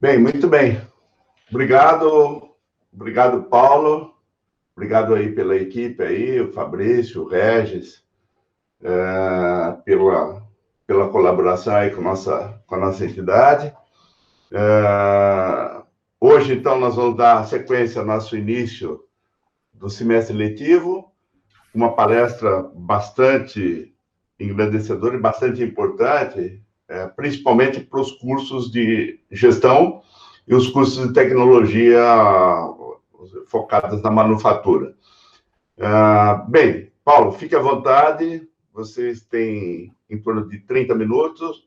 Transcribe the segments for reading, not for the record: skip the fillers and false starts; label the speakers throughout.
Speaker 1: Bem, muito bem. Obrigado, Paulo. Obrigado aí pela equipe aí, o Fabrício, o Regis, pela colaboração aí com a nossa entidade. Hoje, então, nós vamos dar sequência ao nosso início do semestre letivo, uma palestra bastante engrandecedora e bastante importante, principalmente para os cursos de gestão e os cursos de tecnologia focados na manufatura. Bem, Paulo, fique à vontade, vocês têm em torno de 30 minutos,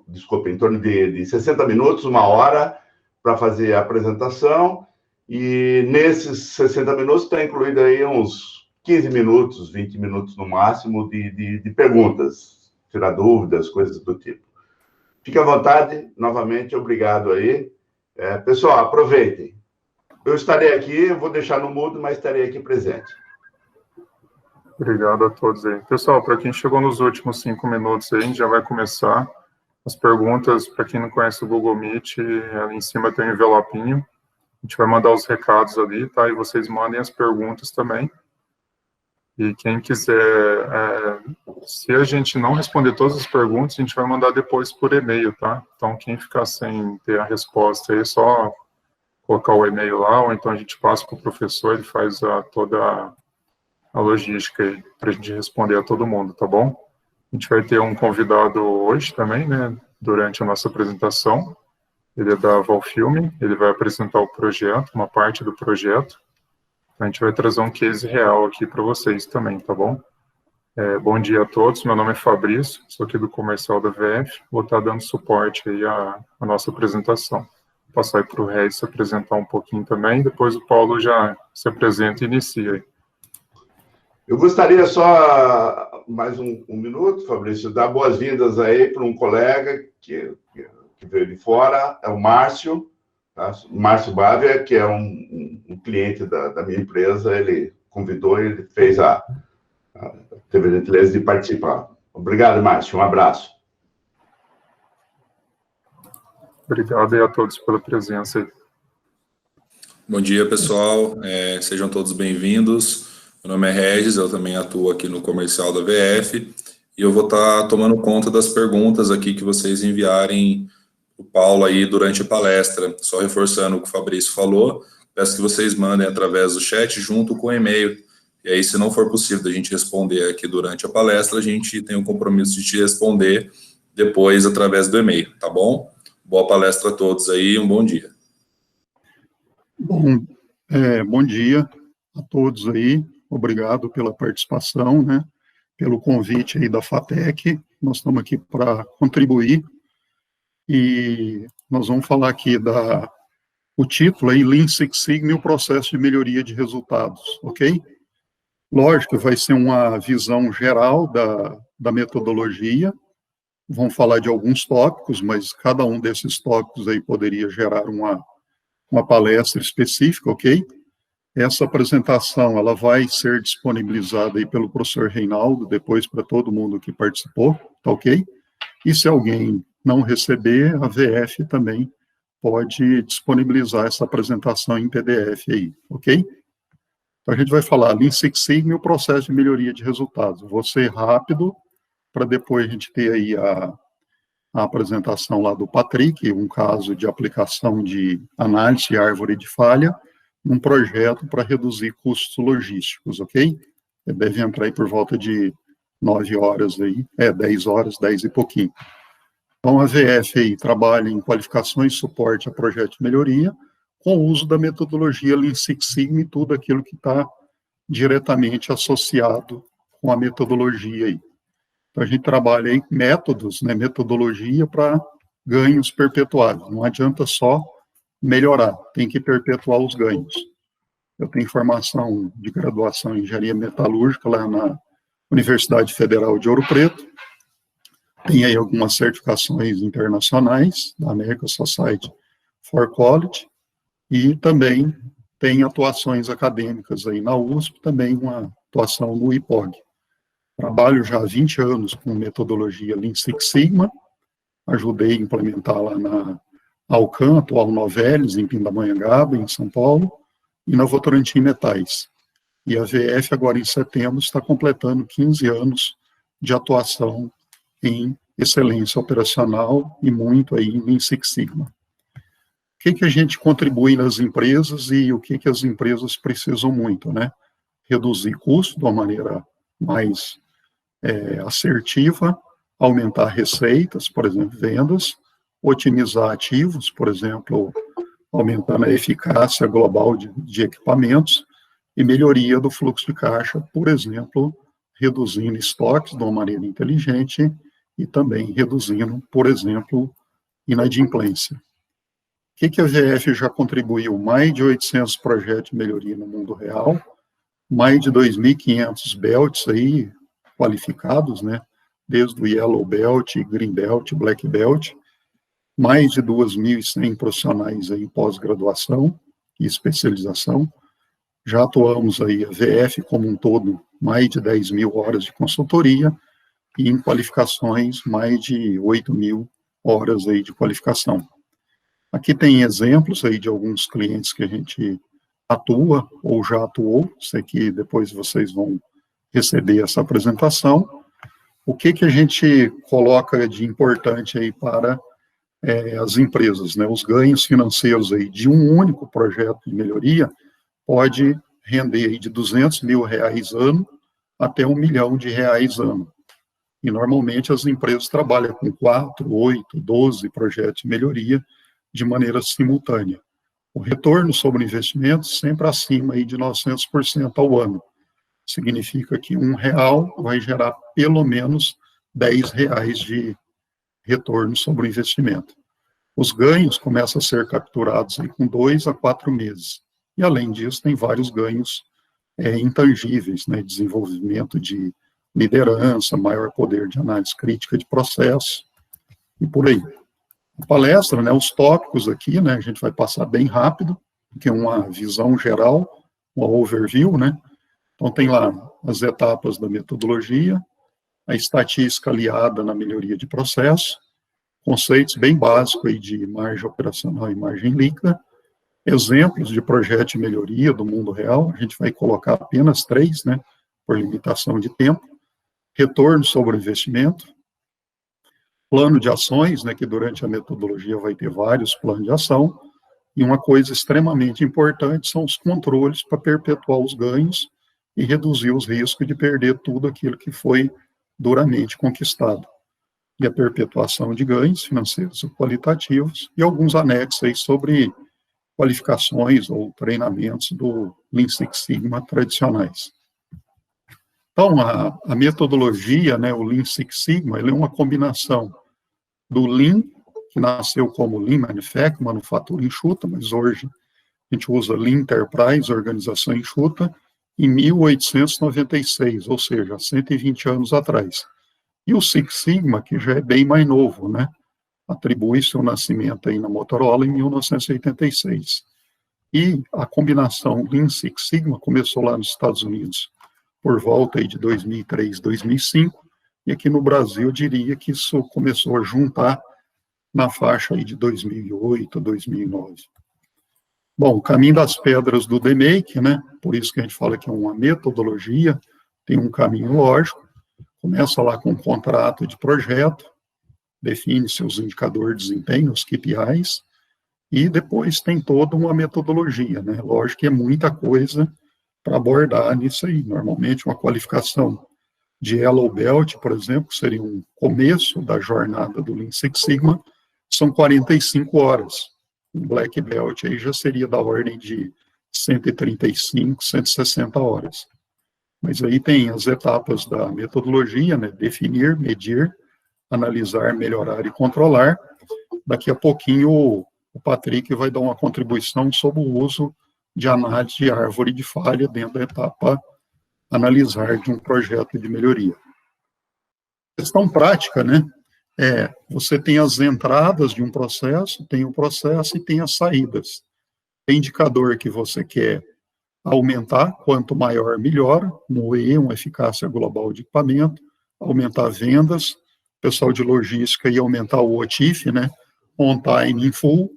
Speaker 1: desculpa, em torno de 60 minutos, uma hora, para fazer a apresentação, e nesses 60 minutos está incluído aí uns 15 minutos, 20 minutos no máximo de perguntas, tirar dúvidas, coisas do tipo. Fique à vontade, novamente, obrigado aí. Pessoal, aproveitem. Eu estarei aqui, vou deixar no mudo, mas estarei aqui presente.
Speaker 2: Obrigado a todos aí. Pessoal, para quem chegou nos últimos 5 minutos aí, a gente já vai começar as perguntas. Para quem não conhece o Google Meet, ali em cima tem um envelopinho. A gente vai mandar os recados ali, tá? E vocês mandem as perguntas também. E quem quiser, se a gente não responder todas as perguntas, a gente vai mandar depois por e-mail, tá? Então, quem ficar sem ter a resposta aí, é só colocar o e-mail lá, ou então a gente passa para o professor, ele faz toda a logística aí, para a gente responder a todo mundo, tá bom? A gente vai ter um convidado hoje também, né, durante a nossa apresentação. Ele é da Valfilme, ele vai apresentar o projeto, uma parte do projeto. A gente vai trazer um case real aqui para vocês também, tá bom? Bom dia a todos, meu nome é Fabrício, sou aqui do comercial da VF, vou estar dando suporte aí à nossa apresentação. Vou passar aí para o Regis se apresentar um pouquinho também, depois o Paulo já se apresenta e inicia aí.
Speaker 1: Eu gostaria só, mais um minuto, Fabrício, dar boas-vindas aí para um colega que veio de fora, é o Márcio, tá? O Márcio Bávia, que é um cliente da minha empresa, ele convidou, ele fez teve a gentileza de participar. Obrigado, Márcio, um abraço.
Speaker 2: Obrigado aí a todos pela presença aí.
Speaker 3: Bom dia, pessoal, sejam todos bem-vindos. Meu nome é Regis, eu também atuo aqui no comercial da VF, e eu vou estar tomando conta das perguntas aqui que vocês enviarem o Paulo aí durante a palestra. Só reforçando o que o Fabrício falou, peço que vocês mandem através do chat junto com o e-mail. E aí, se não for possível da gente responder aqui durante a palestra, a gente tem o compromisso de te responder depois através do e-mail, tá bom? Boa palestra a todos aí, um bom dia.
Speaker 4: Bom dia a todos aí, obrigado pela participação, né, pelo convite aí da FATEC, nós estamos aqui para contribuir. E nós vamos falar aqui o título aí, Lean Six Sigma e o processo de melhoria de resultados, ok? Lógico, vai ser uma visão geral da metodologia, vamos falar de alguns tópicos, mas cada um desses tópicos aí poderia gerar uma palestra específica, ok? Essa apresentação, ela vai ser disponibilizada aí pelo professor Reinaldo, depois para todo mundo que participou, tá ok? E se alguém não receber, a VF também pode disponibilizar essa apresentação em PDF aí, ok? Então, a gente vai falar Lean Six Sigma e o processo de melhoria de resultados. Vou ser rápido, para depois a gente ter aí a apresentação lá do Patrick, um caso de aplicação de análise de árvore de falha, num projeto para reduzir custos logísticos, ok? Deve entrar aí por volta de 9 horas aí, 10 horas, 10 e pouquinho. Então, a VF aí trabalha em qualificações e suporte a projeto de melhoria, com o uso da metodologia Lean Six Sigma e tudo aquilo que está diretamente associado com a metodologia aí. Então, a gente trabalha aí métodos, né, metodologia para ganhos perpetuados. Não adianta só melhorar, tem que perpetuar os ganhos. Eu tenho formação de graduação em engenharia metalúrgica lá na Universidade Federal de Ouro Preto. Tem aí algumas certificações internacionais da American Society for Quality e também tem atuações acadêmicas aí na USP, também uma atuação no IPOG. Trabalho já há 20 anos com metodologia Lean Six Sigma, ajudei a implementar lá Alcanto, Alnovelis, em Pindamonhangaba, em São Paulo, e na Votorantim Metais. E a VF, agora em setembro, está completando 15 anos de atuação em excelência operacional e muito aí em Six Sigma. O que a gente contribui nas empresas e o que as empresas precisam muito, né? Reduzir custo de uma maneira mais assertiva, aumentar receitas, por exemplo, vendas, otimizar ativos, por exemplo, aumentando a eficácia global de equipamentos e melhoria do fluxo de caixa, por exemplo, reduzindo estoques de uma maneira inteligente e também reduzindo, por exemplo, inadimplência. O que a VF já contribuiu? Mais de 800 projetos de melhoria no mundo real, mais de 2.500 belts aí qualificados, né? Desde o Yellow Belt, Green Belt, Black Belt, mais de 2.100 profissionais aí em pós-graduação e especialização. Já atuamos aí, a VF como um todo, mais de 10.000 horas de consultoria e em qualificações, mais de 8.000 horas aí de qualificação. Aqui tem exemplos aí de alguns clientes que a gente atua ou já atuou, sei que depois vocês vão receber essa apresentação. O que a gente coloca de importante aí para as empresas, né? Os ganhos financeiros aí de um único projeto de melhoria pode render aí de R$200 mil ano até R$1 milhão ano. E normalmente as empresas trabalham com 4, 8, 12 projetos de melhoria de maneira simultânea. O retorno sobre o investimento sempre acima aí de 900% ao ano. Significa que R$1 vai gerar pelo menos R$10 de retorno sobre o investimento. Os ganhos começam a ser capturados aí com 2 a 4 meses. E, além disso, tem vários ganhos intangíveis, né? Desenvolvimento de liderança, maior poder de análise crítica de processo, e por aí. A palestra, né, os tópicos aqui, né, a gente vai passar bem rápido, que é uma visão geral, uma overview, né? Então, tem lá as etapas da metodologia, a estatística aliada na melhoria de processo, conceitos bem básicos aí de margem operacional e margem líquida, exemplos de projeto de melhoria do mundo real, a gente vai colocar apenas 3, né, por limitação de tempo, retorno sobre o investimento, plano de ações, né, que durante a metodologia vai ter vários planos de ação, e uma coisa extremamente importante são os controles para perpetuar os ganhos e reduzir os riscos de perder tudo aquilo que foi duramente conquistado. E a perpetuação de ganhos financeiros e qualitativos, e alguns anexos aí sobre qualificações ou treinamentos do Lean Six Sigma tradicionais. Então, a metodologia, né, o Lean Six Sigma, ele é uma combinação do Lean, que nasceu como Lean Manufacturing, manufatura enxuta, mas hoje a gente usa Lean Enterprise, organização enxuta, em 1896, ou seja, 120 anos atrás. E o Six Sigma, que já é bem mais novo, né? Atribui seu nascimento aí na Motorola em 1986. E a combinação Lean Six Sigma começou lá nos Estados Unidos por volta aí de 2003, 2005, e aqui no Brasil eu diria que isso começou a juntar na faixa aí de 2008, 2009. Bom, o caminho das pedras do DMAIC, né? Por isso que a gente fala que é uma metodologia, tem um caminho lógico. Começa lá com um contrato de projeto, define seus indicadores de desempenho, os KPIs, e depois tem toda uma metodologia, né? Lógico que é muita coisa para abordar nisso aí. Normalmente uma qualificação de Yellow Belt, por exemplo, que seria um começo da jornada do Lean Six Sigma, são 45 horas. Um Black Belt aí já seria da ordem de 135, 160 horas. Mas aí tem as etapas da metodologia, né? Definir, medir, analisar, melhorar e controlar. Daqui a pouquinho o Patrick vai dar uma contribuição sobre o uso de análise de árvore de falha dentro da etapa analisar de um projeto de melhoria. Questão prática, né? Você tem as entradas de um processo, tem o processo e tem as saídas. Tem indicador que você quer aumentar, quanto maior, melhor, um OE, uma eficácia global de equipamento, aumentar vendas, pessoal de logística e aumentar o OTIF, né? on time, in full,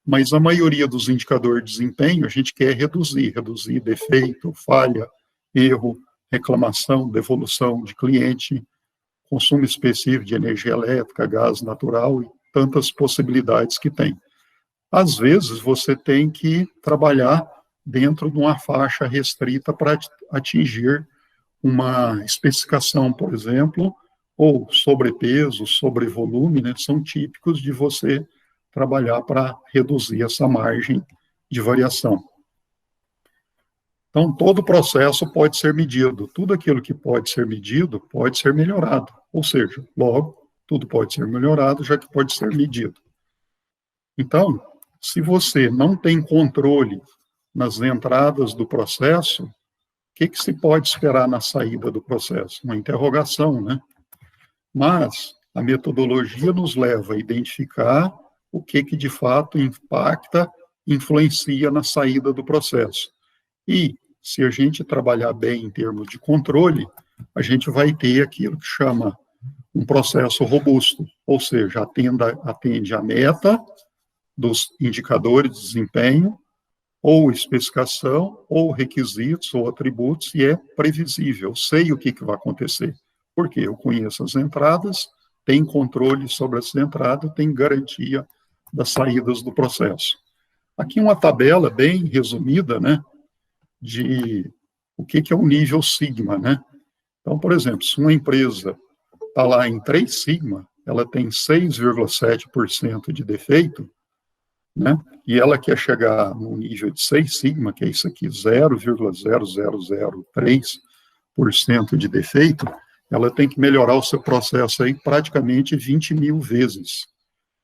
Speaker 4: mas a maioria dos indicadores de desempenho a gente quer reduzir defeito, falha, erro, reclamação, devolução de cliente, consumo específico de energia elétrica, gás natural e tantas possibilidades que tem. Às vezes, você tem que trabalhar dentro de uma faixa restrita para atingir uma especificação, por exemplo, ou sobrepeso, sobrevolume, né, são típicos de você trabalhar para reduzir essa margem de variação. Então, todo o processo pode ser medido. Tudo aquilo que pode ser medido pode ser melhorado. Ou seja, logo, tudo pode ser melhorado, já que pode ser medido. Então, se você não tem controle nas entradas do processo, o que se pode esperar na saída do processo? Uma interrogação, né? Mas a metodologia nos leva a identificar o que de fato impacta, influencia na saída do processo. E, se a gente trabalhar bem em termos de controle, a gente vai ter aquilo que chama um processo robusto, ou seja, atende a meta dos indicadores de desempenho, ou especificação, ou requisitos, ou atributos, e é previsível, sei o que vai acontecer. Porque eu conheço as entradas, tenho controle sobre essa entrada, tenho garantia das saídas do processo. Aqui uma tabela bem resumida, né, de o que é o nível sigma, né? Então, por exemplo, se uma empresa está lá em 3 sigma, ela tem 6,7% de defeito, né? E ela quer chegar no nível de 6 sigma, que é isso aqui, 0,0003% de defeito, ela tem que melhorar o seu processo aí praticamente 20 mil vezes.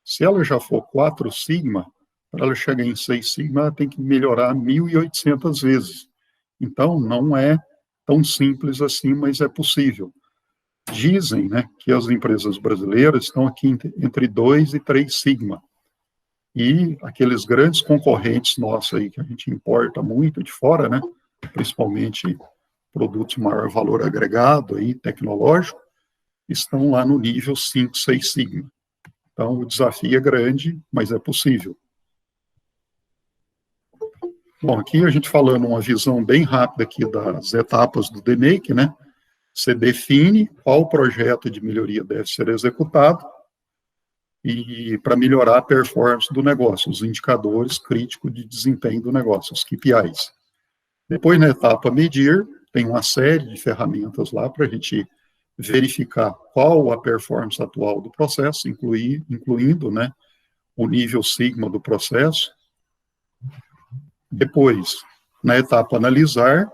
Speaker 4: Se ela já for 4 sigma, para ela chegar em 6 sigma, ela tem que melhorar 1.800 vezes. Então, não é tão simples assim, mas é possível. Dizem, né, que as empresas brasileiras estão aqui entre 2 e 3 sigma. E aqueles grandes concorrentes nossos aí, que a gente importa muito de fora, né, principalmente produtos de maior valor agregado aí, tecnológico, estão lá no nível 5, 6 sigma. Então, o desafio é grande, mas é possível. Bom, aqui a gente falando uma visão bem rápida aqui das etapas do DMAIC, né? Você define qual projeto de melhoria deve ser executado e para melhorar a performance do negócio, os indicadores críticos de desempenho do negócio, os KPIs. Depois, na etapa medir, tem uma série de ferramentas lá para a gente verificar qual a performance atual do processo, incluindo, né, o nível sigma do processo. Depois, na etapa analisar,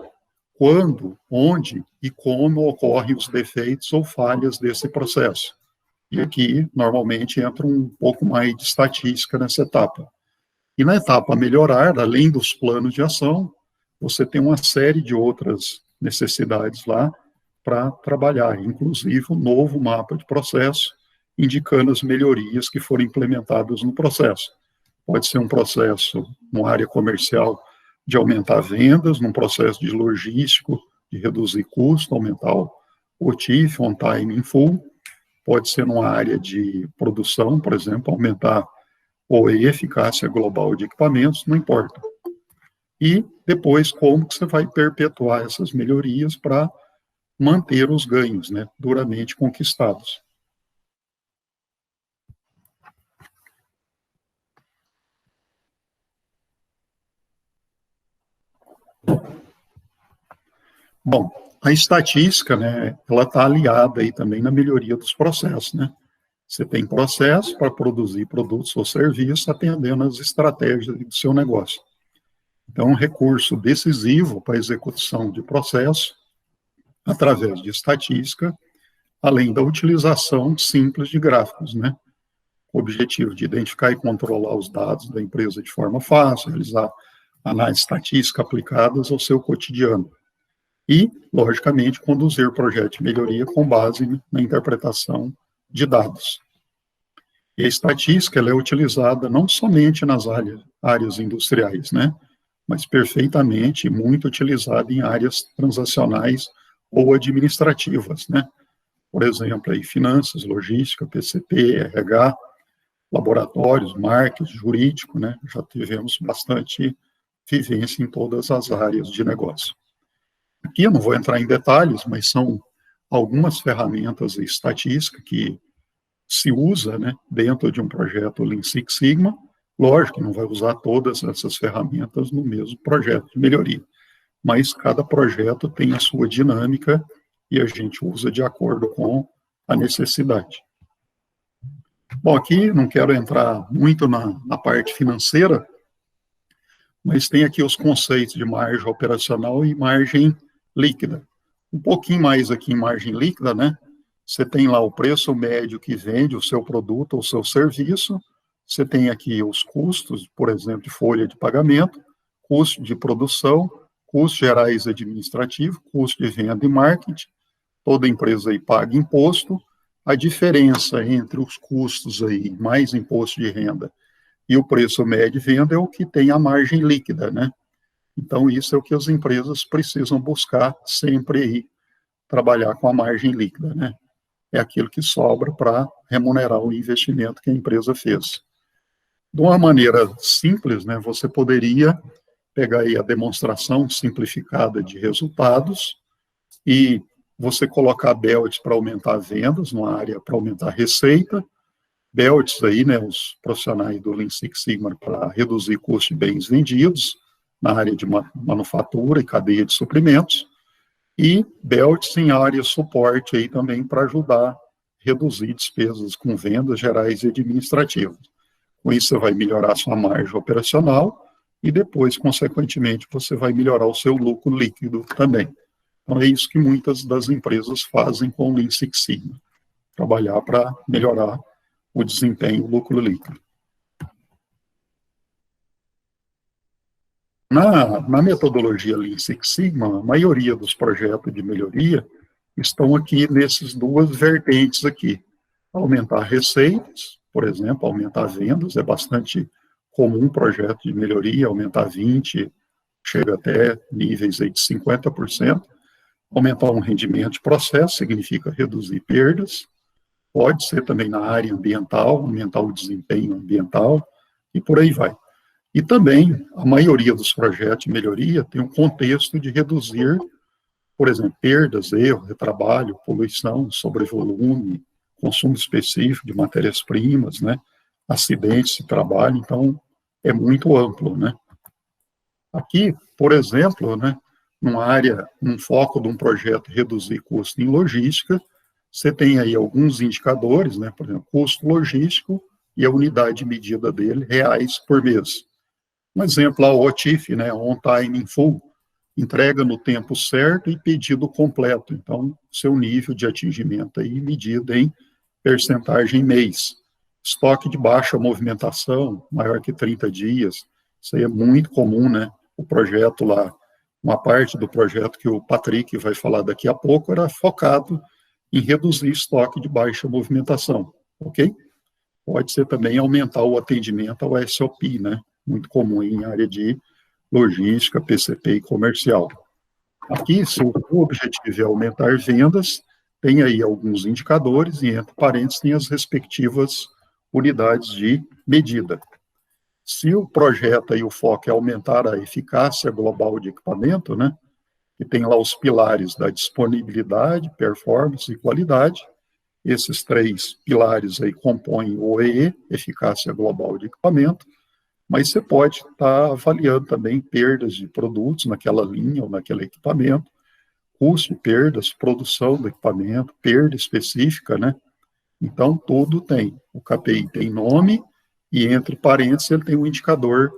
Speaker 4: quando, onde e como ocorrem os defeitos ou falhas desse processo. E aqui, normalmente, entra um pouco mais de estatística nessa etapa. E na etapa melhorar, além dos planos de ação, você tem uma série de outras necessidades lá para trabalhar, inclusive um novo mapa de processo, indicando as melhorias que foram implementadas no processo. Pode ser um processo numa área comercial de aumentar vendas, num processo de logístico, de reduzir custo, aumentar o TIF, on time in full. Pode ser numa área de produção, por exemplo, aumentar ou a eficácia global de equipamentos, não importa. E depois, como que você vai perpetuar essas melhorias para manter os ganhos, né, duramente conquistados. Bom, a estatística, né, ela está aliada aí também na melhoria dos processos, né? Você tem processo para produzir produtos ou serviços atendendo às estratégias do seu negócio. Então, um recurso decisivo para a execução de processo, através de estatística, além da utilização simples de gráficos, né? O objetivo de identificar e controlar os dados da empresa de forma fácil, realizar análises estatísticas aplicadas ao seu cotidiano. E, logicamente, conduzir projetos de melhoria com base na interpretação de dados. E a estatística ela é utilizada não somente nas áreas industriais, né, mas perfeitamente muito utilizada em áreas transacionais ou administrativas, né. Por exemplo, aí, finanças, logística, PCP, RH, laboratórios, marketing, jurídico, né? Já tivemos bastante vivência em todas as áreas de negócio. Aqui eu não vou entrar em detalhes, mas são algumas ferramentas de estatística que se usa, né, dentro de um projeto Lean Six Sigma. Lógico que não vai usar todas essas ferramentas no mesmo projeto de melhoria, mas cada projeto tem a sua dinâmica e a gente usa de acordo com a necessidade. Bom, aqui não quero entrar muito na parte financeira, mas tem aqui os conceitos de margem operacional e margem líquida. Um pouquinho mais aqui em margem líquida, né? Você tem lá o preço médio que vende o seu produto ou o seu serviço, você tem aqui os custos, por exemplo, de folha de pagamento, custo de produção, custos gerais administrativos, custo de venda e marketing. Toda empresa aí paga imposto. A diferença entre os custos aí, mais imposto de renda, e o preço médio de venda é o que tem a margem líquida, né? Então, isso é o que as empresas precisam buscar sempre aí, trabalhar com a margem líquida, né? É aquilo que sobra para remunerar o investimento que a empresa fez. De uma maneira simples, né, você poderia pegar aí a demonstração simplificada de resultados e você colocar belts para aumentar vendas, numa área para aumentar receita, belts aí, né, os profissionais do Lean Six Sigma para reduzir custo de bens vendidos, na área de manufatura e cadeia de suprimentos, e belts em área suporte aí também para ajudar a reduzir despesas com vendas gerais e administrativas. Com isso, você vai melhorar a sua margem operacional e depois, consequentemente, você vai melhorar o seu lucro líquido também. Então, é isso que muitas das empresas fazem com o Lean Six Sigma, trabalhar para melhorar o desempenho, o lucro líquido. Na metodologia Lean Six Sigma, a maioria dos projetos de melhoria estão aqui nesses duas vertentes aqui. Aumentar receitas, por exemplo, aumentar vendas, é bastante comum um projeto de melhoria, aumentar 20%, chega até níveis aí de 50%. Aumentar um rendimento de processo significa reduzir perdas. Pode ser também na área ambiental, aumentar o desempenho ambiental, e por aí vai. E também, a maioria dos projetos de melhoria tem um contexto de reduzir, por exemplo, perdas, erro, retrabalho, poluição, sobrevolume, consumo específico de matérias-primas, né, acidentes de trabalho, então é muito amplo, né. Aqui, por exemplo, né, num foco de um projeto reduzir custo em logística, você tem aí alguns indicadores, né, por exemplo, custo logístico e a unidade de medida dele, reais por mês. Um exemplo lá, o OTIF, né, On Time in Full, entrega no tempo certo e pedido completo. Então, seu nível de atingimento aí medido em percentagem mês. Estoque de baixa movimentação, maior que 30 dias, isso aí é muito comum, né? O projeto lá, uma parte do projeto que o Patrick vai falar daqui a pouco, era focado em reduzir estoque de baixa movimentação, ok? Pode ser também aumentar o atendimento ao SOP, né? Muito comum em área de logística, PCP e comercial. Aqui, se o objetivo é aumentar vendas, tem aí alguns indicadores, e entre parênteses tem as respectivas unidades de medida. Se o projeto aí, o foco é aumentar a eficácia global de equipamento, né, que tem lá os pilares da disponibilidade, performance e qualidade, esses três pilares aí compõem o EE, eficácia global de equipamento, mas você pode estar avaliando também perdas de produtos naquela linha ou naquele equipamento, custo de perdas, produção do equipamento, perda específica, né? Então, tudo tem. O KPI tem nome e, entre parênteses, ele tem um indicador,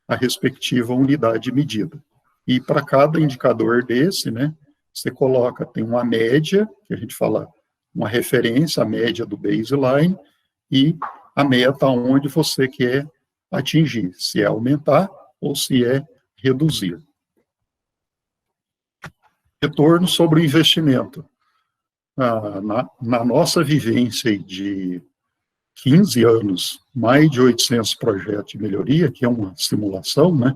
Speaker 4: a respectiva unidade de medida. E para cada indicador desse, né, você coloca, tem uma média, que a gente fala, uma referência, a média do baseline, e a meta onde você quer atingir, se é aumentar ou se é reduzir. Retorno sobre o investimento. Na nossa vivência de 15 anos, mais de 800 projetos de melhoria, que é uma simulação, né?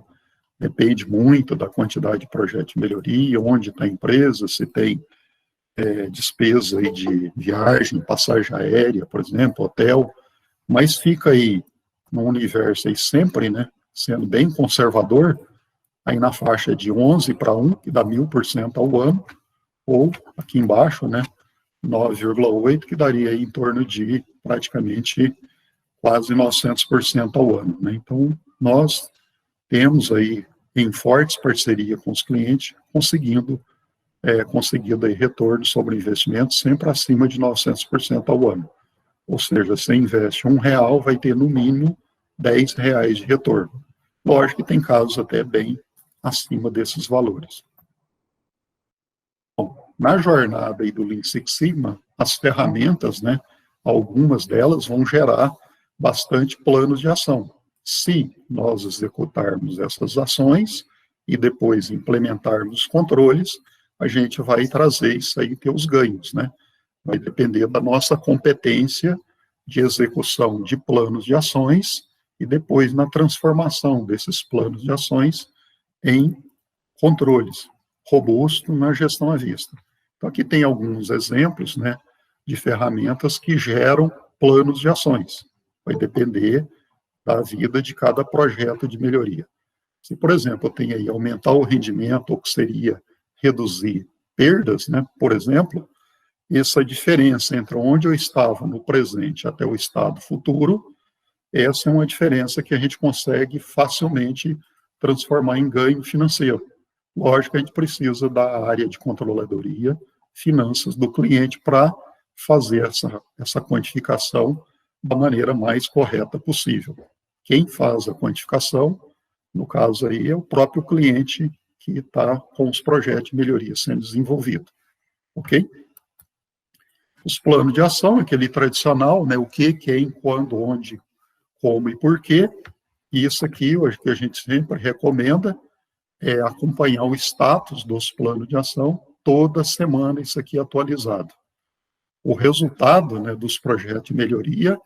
Speaker 4: Depende muito da quantidade de projetos de melhoria, onde está a empresa, se tem despesa aí de viagem, passagem aérea, por exemplo, hotel, mas fica aí no universo aí sempre, né, sendo bem conservador, aí na faixa de 11 para 1, que dá 1000% ao ano, ou aqui embaixo, né, 9,8, que daria aí em torno de praticamente quase 900% ao ano, né? Então, nós temos aí, em fortes parceria com os clientes, conseguindo aí retorno sobre investimento sempre acima de 900% ao ano. Ou seja, você investe R$1, vai ter no mínimo R$10 de retorno. Lógico que tem casos até bem acima desses valores. Bom, na jornada aí do Lean Six Sigma, as ferramentas, né, algumas delas vão gerar bastante planos de ação. Se nós executarmos essas ações e depois implementarmos os controles, a gente vai trazer isso aí, ter os ganhos, né? Vai depender da nossa competência de execução de planos de ações e depois na transformação desses planos de ações em controles robustos na gestão à vista. Então, aqui tem alguns exemplos, né, de ferramentas que geram planos de ações. Vai depender da vida de cada projeto de melhoria. Se, por exemplo, eu tenho aí aumentar o rendimento, ou que seria reduzir perdas, né, por exemplo, essa diferença entre onde eu estava no presente até o estado futuro, essa é uma diferença que a gente consegue facilmente transformar em ganho financeiro. Lógico que a gente precisa da área de controladoria, finanças do cliente para fazer essa quantificação da maneira mais correta possível. Quem faz a quantificação, no caso aí, é o próprio cliente que está com os projetos de melhoria sendo desenvolvido. Ok? Os planos de ação, aquele tradicional, né, o que, quem, quando, onde, como e por quê. E isso aqui, hoje, que a gente sempre recomenda, é acompanhar o status dos planos de ação, toda semana isso aqui é atualizado. O resultado, né, dos projetos de melhoria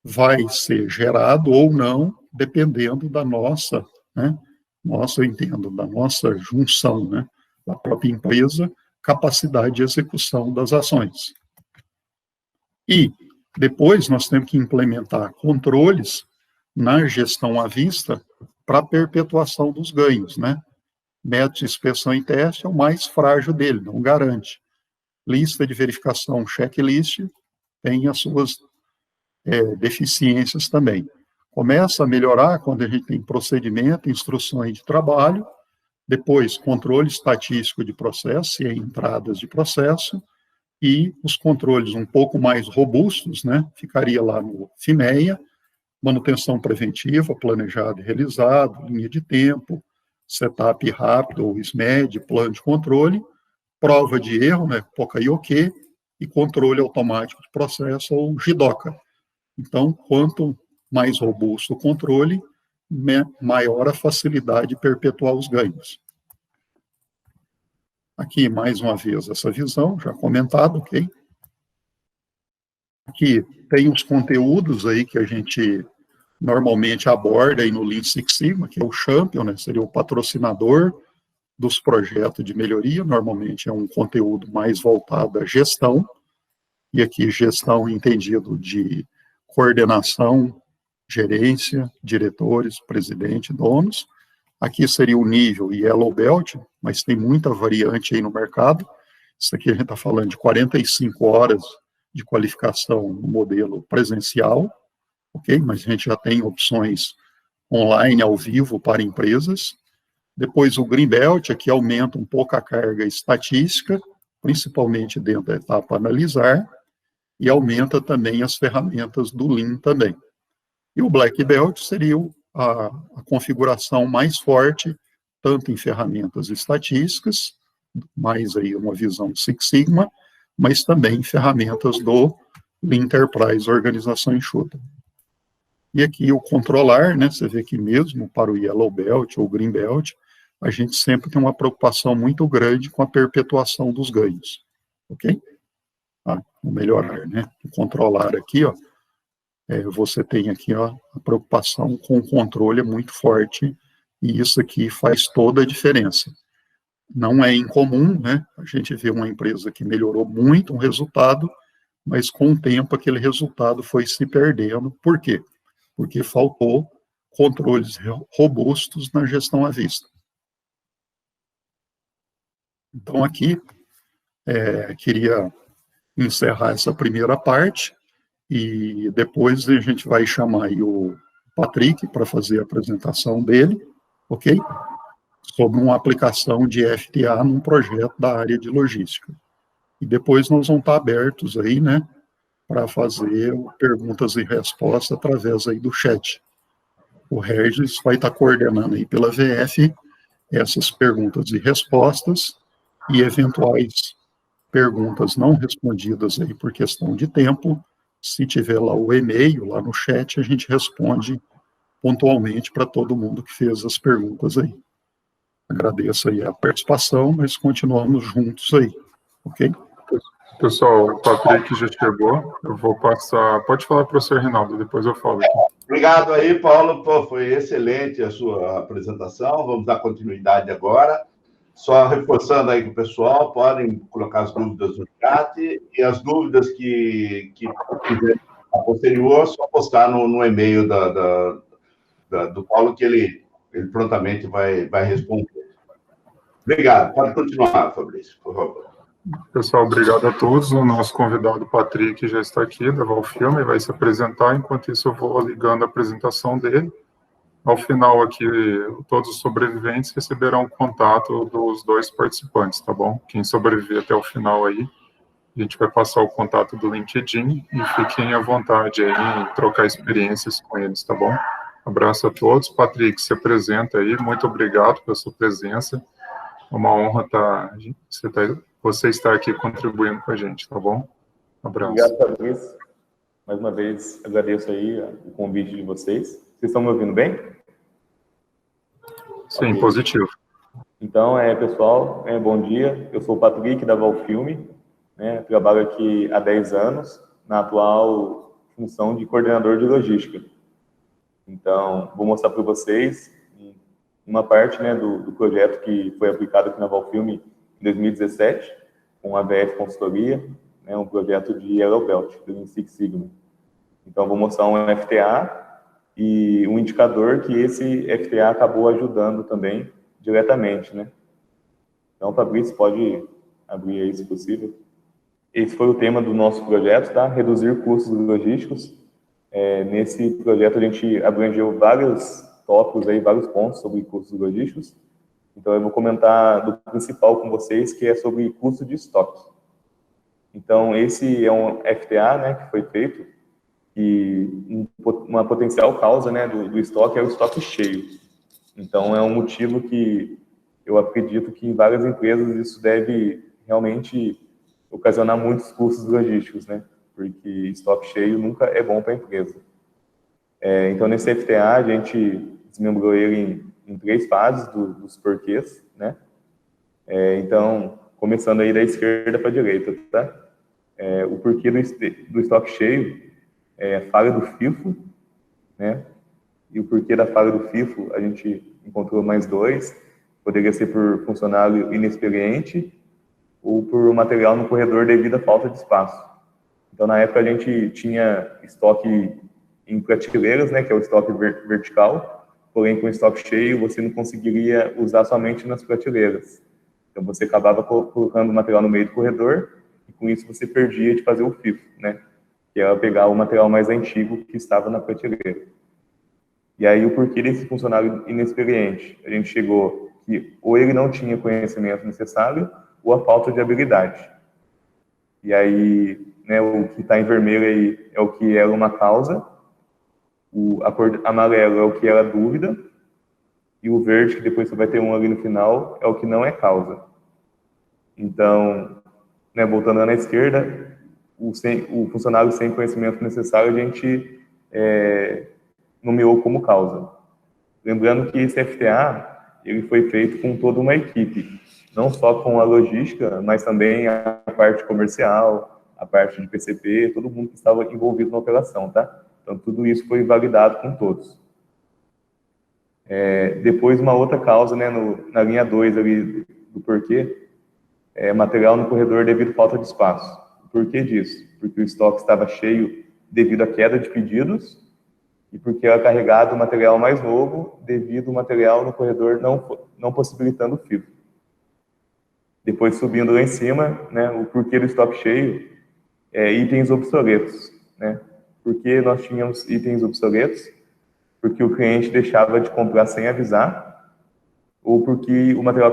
Speaker 4: vai ser gerado ou não, dependendo da nossa, né, eu entendo, da nossa junção, né, da própria empresa, capacidade de execução das ações. E depois nós temos que implementar controles na gestão à vista para a perpetuação dos ganhos, né? Método de inspeção e teste é o mais frágil dele, não garante. Lista de verificação, checklist, tem as suas deficiências também. Começa a melhorar quando a gente tem procedimento, instruções de trabalho, depois controle estatístico de processo, e entradas de processo, e os controles um pouco mais robustos, né, ficaria lá no FIMEA, manutenção preventiva, planejado e realizado, linha de tempo, setup rápido ou SMED, plano de controle, prova de erro, né, POCA-IOQ, e controle automático de processo, ou JIDOCA. Então, quanto mais robusto o controle, maior a facilidade de perpetuar os ganhos. Aqui, mais uma vez, essa visão, já comentado, ok? Aqui tem os conteúdos aí que a gente normalmente aborda aí no Lean Six Sigma, que é o Champion, né? Seria o patrocinador dos projetos de melhoria, normalmente é um conteúdo mais voltado à gestão, e aqui gestão entendido de coordenação, gerência, diretores, presidente, donos. Aqui seria o nível Yellow Belt, mas tem muita variante aí no mercado. Isso aqui a gente está falando de 45 horas de qualificação no modelo presencial, ok? Mas a gente já tem opções online, ao vivo, para empresas. Depois o Green Belt, aqui aumenta um pouco a carga estatística, principalmente dentro da etapa analisar, e aumenta também as ferramentas do Lean também. E o Black Belt seria a configuração mais forte, tanto em ferramentas estatísticas, mais aí uma visão Six Sigma, mas também em ferramentas do Lean Enterprise, organização enxuta. E aqui o controlar, né, você vê que mesmo para o Yellow Belt ou Green Belt, a gente sempre tem uma preocupação muito grande com a perpetuação dos ganhos, ok? O melhorar, né? O controlar aqui, ó, você tem aqui, ó, a preocupação com o controle é muito forte, e isso aqui faz toda a diferença. Não é incomum, né? A gente vê uma empresa que melhorou muito um resultado, mas com o tempo aquele resultado foi se perdendo. Por quê? Porque faltou controles robustos na gestão à vista. Então, aqui, queria encerrar essa primeira parte, e depois a gente vai chamar aí o Patrick para fazer a apresentação dele, ok? Sobre uma aplicação de FTA num projeto da área de logística. E depois nós vamos estar abertos aí, né, para fazer perguntas e respostas através aí do chat. O Regis vai estar coordenando aí pela VF essas perguntas e respostas, e eventuais perguntas não respondidas aí por questão de tempo, se tiver lá o e-mail, lá no chat, a gente responde pontualmente para todo mundo que fez as perguntas aí. Agradeço aí a participação, mas continuamos juntos aí, ok?
Speaker 2: Pessoal, o Patrick já chegou, eu vou passar... Pode falar, professor Reinaldo, depois eu falo aqui.
Speaker 1: Obrigado aí, Paulo. Pô, foi excelente a sua apresentação. Vamos dar continuidade agora. Só reforçando aí com o pessoal, podem colocar as dúvidas no chat, e as dúvidas que quiserem a posterior, só postar no e-mail do Paulo, que ele prontamente vai responder. Obrigado. Pode continuar, Fabrício, por favor.
Speaker 2: Pessoal, obrigado a todos. O nosso convidado, Patrick, já está aqui, da Valfilme, vai se apresentar. Enquanto isso, eu vou ligando a apresentação dele. Ao final aqui, todos os sobreviventes receberão o contato dos dois participantes, tá bom? Quem sobreviver até o final aí, a gente vai passar o contato do LinkedIn, e fiquem à vontade aí em trocar experiências com eles, tá bom? Abraço a todos. Patrick, se apresenta aí. Muito obrigado pela sua presença. É uma honra você estar aqui contribuindo com a gente, tá bom? Abraço.
Speaker 5: Obrigado, Fabrício. Mais uma vez, agradeço aí o convite de vocês. Vocês estão me ouvindo bem?
Speaker 2: Sim,
Speaker 5: okay.
Speaker 2: Positivo.
Speaker 5: Então, pessoal, bom dia. Eu sou o Patrick, da Valfilme, né? Trabalho aqui há 10 anos, na atual função de coordenador de logística. Então, vou mostrar para vocês uma parte, né, do projeto que foi aplicado aqui na Valfilme em 2017, com a VF Consultoria, né, um projeto de Yellow Belt, do Lean Six Sigma. Então, vou mostrar um FTA e um indicador que esse FTA acabou ajudando também diretamente, né? Então, Fabrício, pode abrir aí, se possível. Esse foi o tema do nosso projeto, tá? Reduzir custos logísticos. Nesse projeto, a gente abrangeu vários tópicos aí, vários pontos sobre custos logísticos. Então, eu vou comentar do principal com vocês, que é sobre custo de estoque. Então, esse é um FTA, né, que foi feito, e uma potencial causa, né, do estoque é o estoque cheio. Então, é um motivo que eu acredito que em várias empresas isso deve realmente ocasionar muitos custos logísticos, né, porque estoque cheio nunca é bom para a empresa. Então, nesse FTA, a gente desmembrou ele em 3 fases dos porquês, né? Então, começando aí da esquerda para a direita, tá? O porquê do estoque cheio é a falha do FIFO, né? E o porquê da falha do FIFO, a gente encontrou mais 2. Poderia ser por funcionário inexperiente ou por material no corredor devido à falta de espaço. Então, na época, a gente tinha estoque em prateleiras, né, que é o estoque vertical, porém, com estoque cheio, você não conseguiria usar somente nas prateleiras. Então, você acabava colocando o material no meio do corredor, e com isso você perdia de fazer o FIFO, né, que era pegar o material mais antigo que estava na prateleira. E aí, o porquê desse funcionário inexperiente? A gente chegou que ou ele não tinha conhecimento necessário, ou a falta de habilidade. E aí, né, o que está em vermelho aí é o que era uma causa, a cor amarelo é o que era dúvida, e o verde, que depois você vai ter um ali no final, é o que não é causa. Então, né, voltando lá na esquerda, o funcionário sem conhecimento necessário, a gente nomeou como causa. Lembrando que esse FTA, ele foi feito com toda uma equipe, não só com a logística, mas também a parte comercial, a parte de PCP, todo mundo que estava envolvido na operação, tá? Então, tudo isso foi validado com todos. Depois, uma outra causa, né, na linha 2 ali do porquê, material no corredor devido à falta de espaço. Por que disso? Porque o estoque estava cheio devido à queda de pedidos e porque era carregado material mais novo devido ao material no corredor não possibilitando o filtro. Depois, subindo lá em cima, né, o porquê do estoque cheio é itens obsoletos. Né? Por que nós tínhamos itens obsoletos? Porque o cliente deixava de comprar sem avisar ou porque o material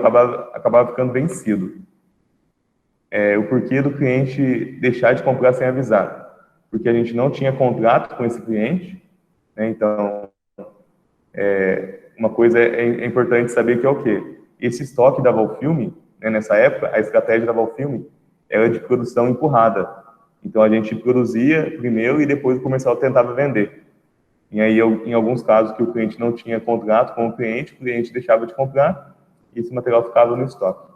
Speaker 5: acabava ficando vencido. O porquê do cliente deixar de comprar sem avisar? Porque a gente não tinha contrato com esse cliente, né? Então, uma coisa é importante saber que é o quê? Esse estoque da Valfilme, né, nessa época, a estratégia da Valfilme era de produção empurrada. Então, a gente produzia primeiro e depois o comercial tentava vender. E aí, em alguns casos que o cliente não tinha contrato com o cliente deixava de comprar e esse material ficava no estoque.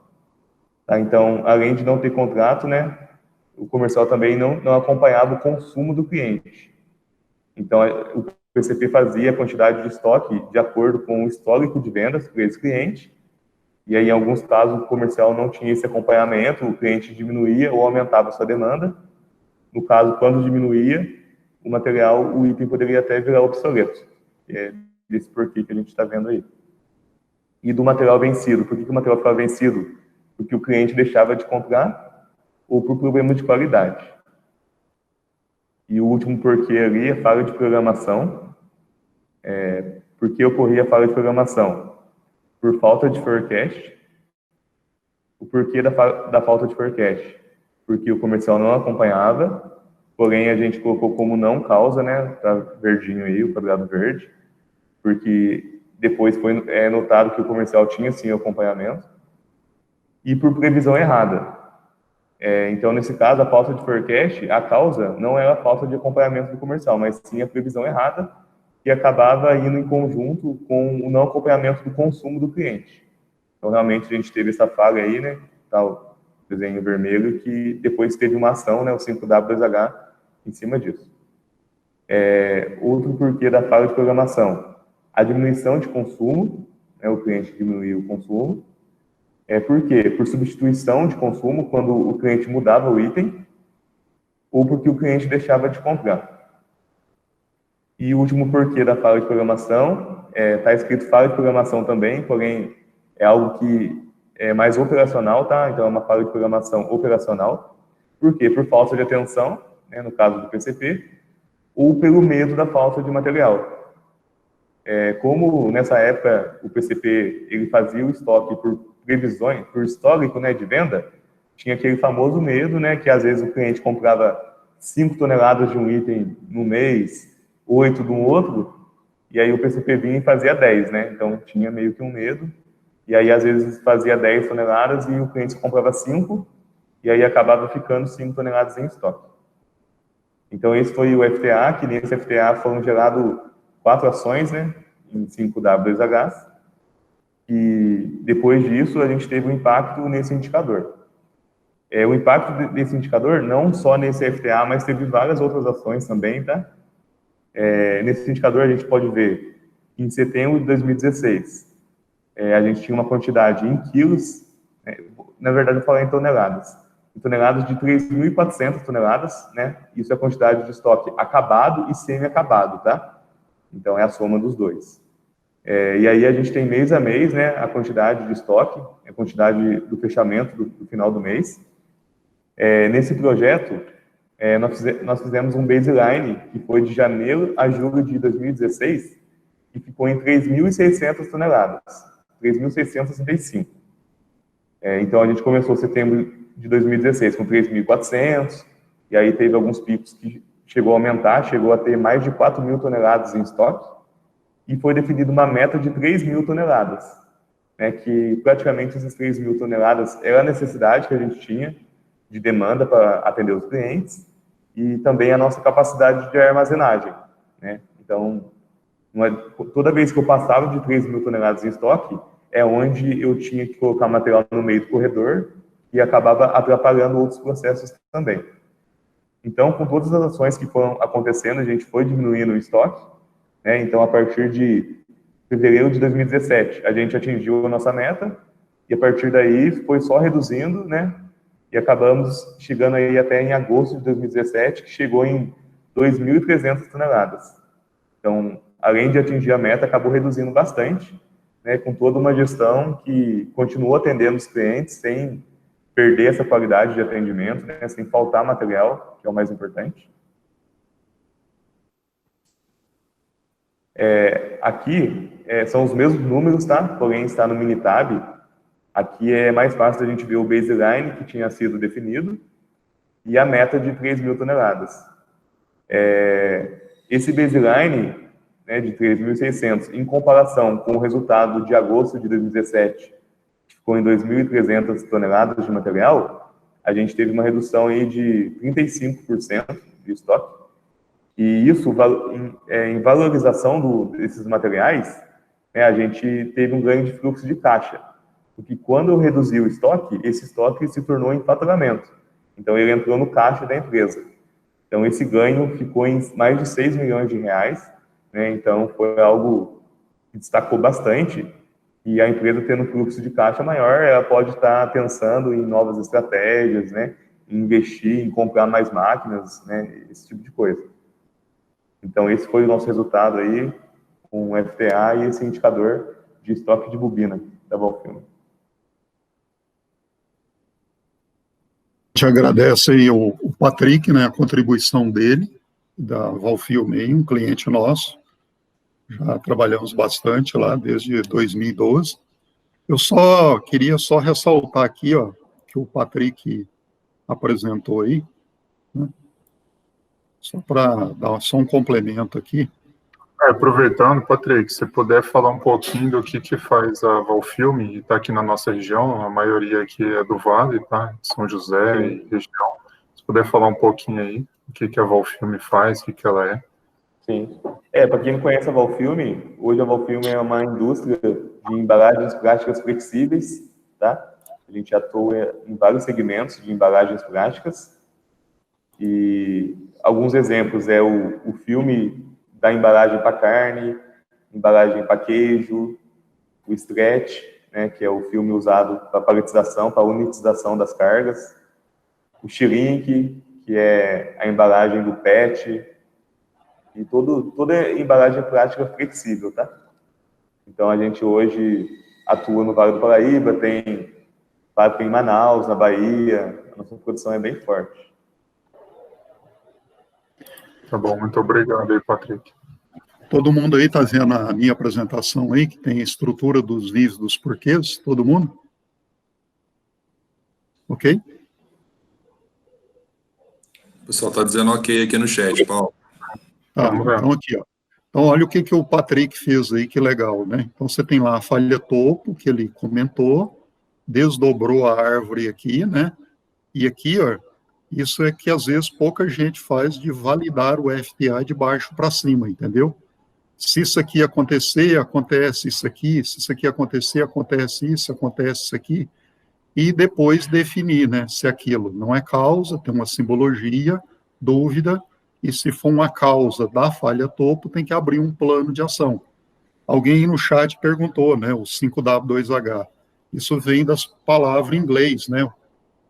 Speaker 5: Tá? Então, além de não ter contrato, né, o comercial também não acompanhava o consumo do cliente. Então, o PCP fazia a quantidade de estoque de acordo com o histórico de vendas para esse cliente, e aí, em alguns casos, o comercial não tinha esse acompanhamento, o cliente diminuía ou aumentava a sua demanda. No caso, quando diminuía o material, o item poderia até virar obsoleto. É desse porquê que a gente está vendo aí. E do material vencido. Por que o material ficava vencido? Porque o cliente deixava de comprar ou por problema de qualidade. E o último porquê ali é falha de programação. Por que ocorria a falha de programação? Por falta de forecast. O porquê da falta de forecast? Porque o comercial não acompanhava, porém a gente colocou como não causa, né? Tá verdinho aí, o quadrado verde, porque depois foi notado que o comercial tinha sim acompanhamento, e por previsão errada. Então, nesse caso, a falta de forecast, a causa não era a falta de acompanhamento do comercial, mas sim a previsão errada, que acabava indo em conjunto com o não acompanhamento do consumo do cliente. Então, realmente, a gente teve essa falha aí, né? Tá o desenho vermelho, que depois teve uma ação, né? O 5W2H, em cima disso. Outro porquê da falha de programação. A diminuição de consumo, né? O cliente diminuiu o consumo. Por quê? Por substituição de consumo, quando o cliente mudava o item, ou porque o cliente deixava de comprar. E o último porquê da falha de programação, está escrito falha de programação também, porém é algo que é mais operacional, tá? Então é uma falha de programação operacional. Por quê? Por falta de atenção, né, no caso do PCP, ou pelo medo da falta de material. Como nessa época o PCP ele fazia o estoque por previsões, por histórico, né, de venda, tinha aquele famoso medo, né, que às vezes o cliente comprava 5 toneladas de um item no mês, 8 de um outro, e aí o PCP vinha e fazia 10, né, então tinha meio que um medo, e aí às vezes fazia 10 toneladas e o cliente comprava 5, e aí acabava ficando 5 toneladas em estoque. Então esse foi o FTA, que nesse FTA foram geradas 4 ações, né, em 5W2H, e depois disso a gente teve um impacto nesse indicador. O impacto desse indicador, não só nesse FTA, mas teve várias outras ações também, tá? Nesse indicador a gente pode ver, em setembro de 2016, a gente tinha uma quantidade em quilos, na verdade eu falei em toneladas de 3.400 toneladas, né? Isso é a quantidade de estoque acabado e semi-acabado, tá? Então é a soma dos dois. E aí a gente tem mês a mês, né, a quantidade de estoque, a quantidade do fechamento do final do mês. Nesse projeto, nós fizemos um baseline que foi de janeiro a julho de 2016 e ficou em 3.600 toneladas, 3.665. Então a gente começou setembro de 2016 com 3.400, e aí teve alguns picos que chegou a aumentar, chegou a ter mais de 4.000 toneladas em estoque, e foi definida uma meta de 3.000 toneladas, né, que praticamente essas 3.000 toneladas era a necessidade que a gente tinha de demanda para atender os clientes e também a nossa capacidade de armazenagem, né? Então, toda vez que eu passava de 3.000 toneladas em estoque, é onde eu tinha que colocar material no meio do corredor e acabava atrapalhando outros processos também. Então, com todas as ações que foram acontecendo, a gente foi diminuindo o estoque. Então, a partir de fevereiro de 2017, a gente atingiu a nossa meta, e a partir daí foi só reduzindo, né? e acabamos chegando aí até em agosto de 2017, que chegou em 2.300 toneladas. Então, além de atingir a meta, acabou reduzindo bastante, né, com toda uma gestão que continuou atendendo os clientes sem perder essa qualidade de atendimento, né, sem faltar material, que é o mais importante. Aqui são os mesmos números, tá? Porém, está no Minitab. Aqui é mais fácil a gente ver o baseline que tinha sido definido e a meta de 3.000 toneladas. Esse baseline, né, de 3.600, em comparação com o resultado de agosto de 2017, que ficou em 2.300 toneladas de material, a gente teve uma redução aí de 35% de estoque. E isso, em valorização desses materiais, né, a gente teve um ganho de fluxo de caixa. Porque quando eu reduzi o estoque, esse estoque se tornou em faturamento. Então, ele entrou no caixa da empresa. Então, esse ganho ficou em mais de 6 milhões de reais. Né? Então, foi algo que destacou bastante. E a empresa, tendo fluxo de caixa maior, ela pode estar pensando em novas estratégias, né? Em investir, em comprar mais máquinas, né? Esse tipo de coisa. Então, esse foi o nosso resultado aí, com o FTA e esse indicador de estoque de bobina da Valfilme.
Speaker 4: A gente agradece aí o Patrick, né, a contribuição dele, da Valfilme, um cliente nosso. Já trabalhamos bastante lá desde 2012. Eu queria ressaltar aqui, ó, que o Patrick apresentou aí, né, só para dar só um complemento aqui.
Speaker 2: Aproveitando, Patrick, se puder falar um pouquinho do que faz a Valfilme, e está aqui na nossa região, a maioria aqui é do Vale, tá? São José e região. Se puder falar um pouquinho aí, o que a Valfilme faz, o que ela é.
Speaker 5: Sim. Para quem não conhece a Valfilme, hoje a Valfilme é uma indústria de embalagens plásticas flexíveis, tá? A gente atua em vários segmentos de embalagens plásticas. E alguns exemplos o filme da embalagem para carne, embalagem para queijo, o stretch, né, que é o filme usado para paletização, para unitização das cargas, o shrink, que é a embalagem do PET, e toda embalagem plástica flexível, tá? Então, a gente hoje atua no Vale do Paraíba, tem fábrica em Manaus, na Bahia, a nossa produção é bem forte.
Speaker 2: Tá bom, muito obrigado aí, Patrick.
Speaker 4: Todo mundo aí está vendo a minha apresentação aí, que tem a estrutura dos vivos, dos porquês, todo mundo? Ok?
Speaker 3: O pessoal está dizendo ok aqui no chat, Paulo.
Speaker 4: Tá, então aqui, ó. Então, olha o que o Patrick fez aí, que legal, né? Então, você tem lá a falha topo, que ele comentou, desdobrou a árvore aqui, né? E aqui, ó, isso é que às vezes pouca gente faz de validar o FTA de baixo para cima, entendeu? Se isso aqui acontecer, acontece isso aqui, se isso aqui acontecer, acontece isso aqui, e depois definir, né, se aquilo não é causa, tem uma simbologia, dúvida, e se for uma causa da falha topo, tem que abrir um plano de ação. Alguém no chat perguntou, né, o 5W2H, isso vem das palavras em inglês, né,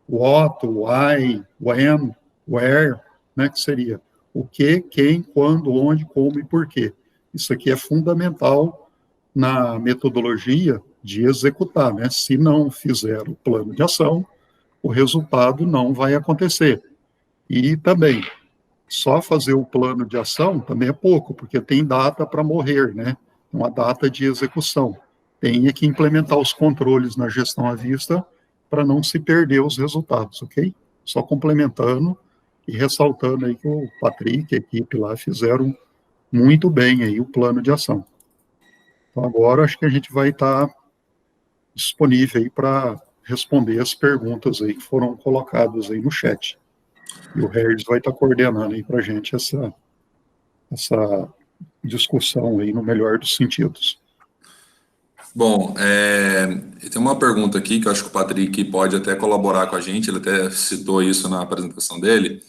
Speaker 4: what, why, when, where, né, que seria o que, quem, quando, onde, como e por quê. Isso aqui é fundamental na metodologia de executar, né? Se não fizer o plano de ação, o resultado não vai acontecer. E também, só fazer o plano de ação também é pouco, porque tem data para morrer, né? Uma data de execução. Tem que implementar os controles na gestão à vista para não se perder os resultados, ok? Só complementando e ressaltando aí que o Patrick e a equipe lá fizeram muito bem aí o plano de ação. Então, agora acho que a gente vai estar disponível aí para responder as perguntas aí que foram colocadas aí no chat. E o Regis vai estar coordenando aí para a gente essa discussão aí no melhor dos sentidos.
Speaker 3: Bom, tem uma pergunta aqui que eu acho que o Patrick pode até colaborar com a gente, ele até citou isso na apresentação dele.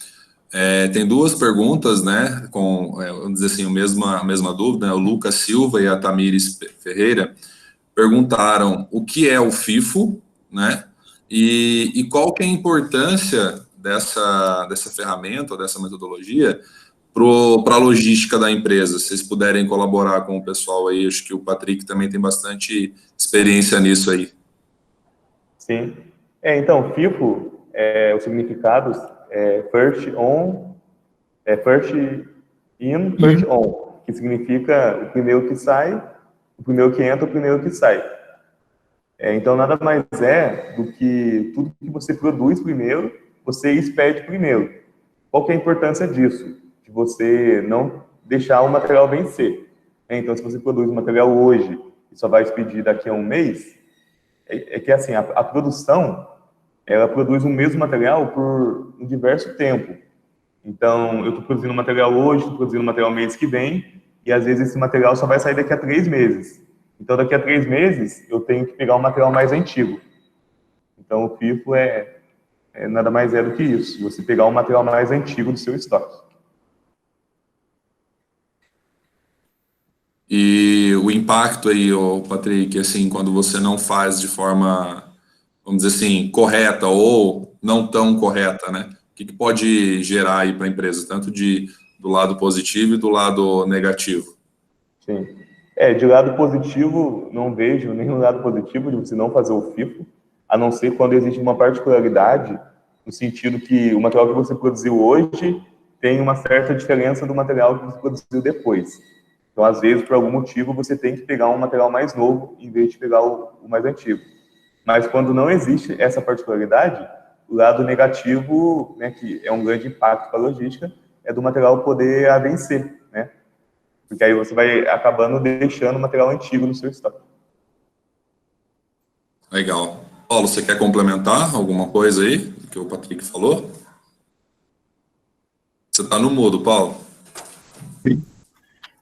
Speaker 3: Tem duas perguntas, né, com, vamos dizer assim, a mesma dúvida, né, o Lucas Silva e a Tamires Ferreira perguntaram o que é o FIFO, né, E qual que é a importância dessa ferramenta, ou dessa metodologia, para a logística da empresa? Se vocês puderem colaborar com o pessoal aí, acho que o Patrick também tem bastante experiência nisso aí.
Speaker 5: Sim. Então, FIFO, os significados first in, first on, que significa o primeiro que sai, o primeiro que entra, o primeiro que sai. Então, nada mais é do que tudo que você produz primeiro, você expede primeiro. Qual que é a importância disso? De você não deixar o material vencer. Então, se você produz um material hoje e só vai expedir daqui a um mês, que assim, a produção, ela produz o mesmo material por um diverso tempo. Então, eu estou produzindo material hoje, estou produzindo material mês que vem, e às vezes esse material só vai sair daqui a 3 meses. Então, daqui a 3 meses, eu tenho que pegar um material mais antigo. Então, o FIFO nada mais do que isso, você pegar um material mais antigo do seu estoque.
Speaker 3: E o impacto aí, Patrick, assim, quando você não faz de forma, vamos dizer assim, correta ou não tão correta, né? O que pode gerar aí para a empresa, tanto do lado positivo e do lado negativo?
Speaker 5: Sim. De lado positivo, não vejo nenhum lado positivo de você não fazer o FIFO, a não ser quando existe uma particularidade, no sentido que o material que você produziu hoje tem uma certa diferença do material que você produziu depois. Então, às vezes, por algum motivo, você tem que pegar um material mais novo em vez de pegar o mais antigo. Mas quando não existe essa particularidade, o lado negativo, né, que é um grande impacto para a logística, é do material poder a vencer, né? Porque aí você vai acabando deixando o material antigo no seu estoque.
Speaker 3: Legal. Paulo, você quer complementar alguma coisa aí que o Patrick falou? Você está no mudo, Paulo.
Speaker 4: Sim.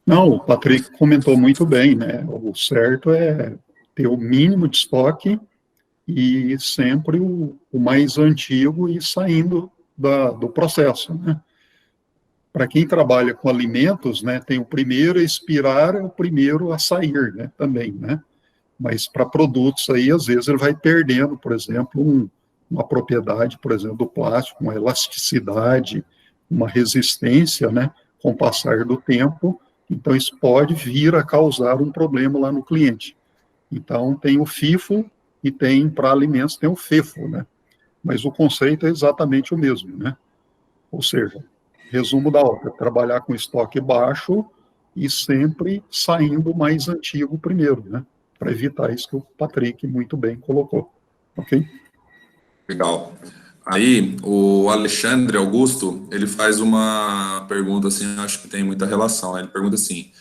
Speaker 4: Não, o Patrick comentou muito bem, né? O certo é ter o mínimo de estoque e sempre o mais antigo e saindo do processo, né? Para quem trabalha com alimentos, né, tem o primeiro a expirar, é o primeiro a sair, né, também, né? Mas para produtos aí, às vezes ele vai perdendo, por exemplo, uma propriedade, por exemplo, do plástico, uma elasticidade, uma resistência, né, com o passar do tempo. Então, isso pode vir a causar um problema lá no cliente. Então, tem o FIFO e tem, para alimentos, tem o FEFO, né? Mas o conceito é exatamente o mesmo, né? Ou seja, resumo da obra, trabalhar com estoque baixo e sempre saindo mais antigo primeiro, né? Para evitar isso que o Patrick muito bem colocou. Ok?
Speaker 3: Legal. Aí, o Alexandre Augusto, ele faz uma pergunta, assim, acho que tem muita relação, né? Ele pergunta assim,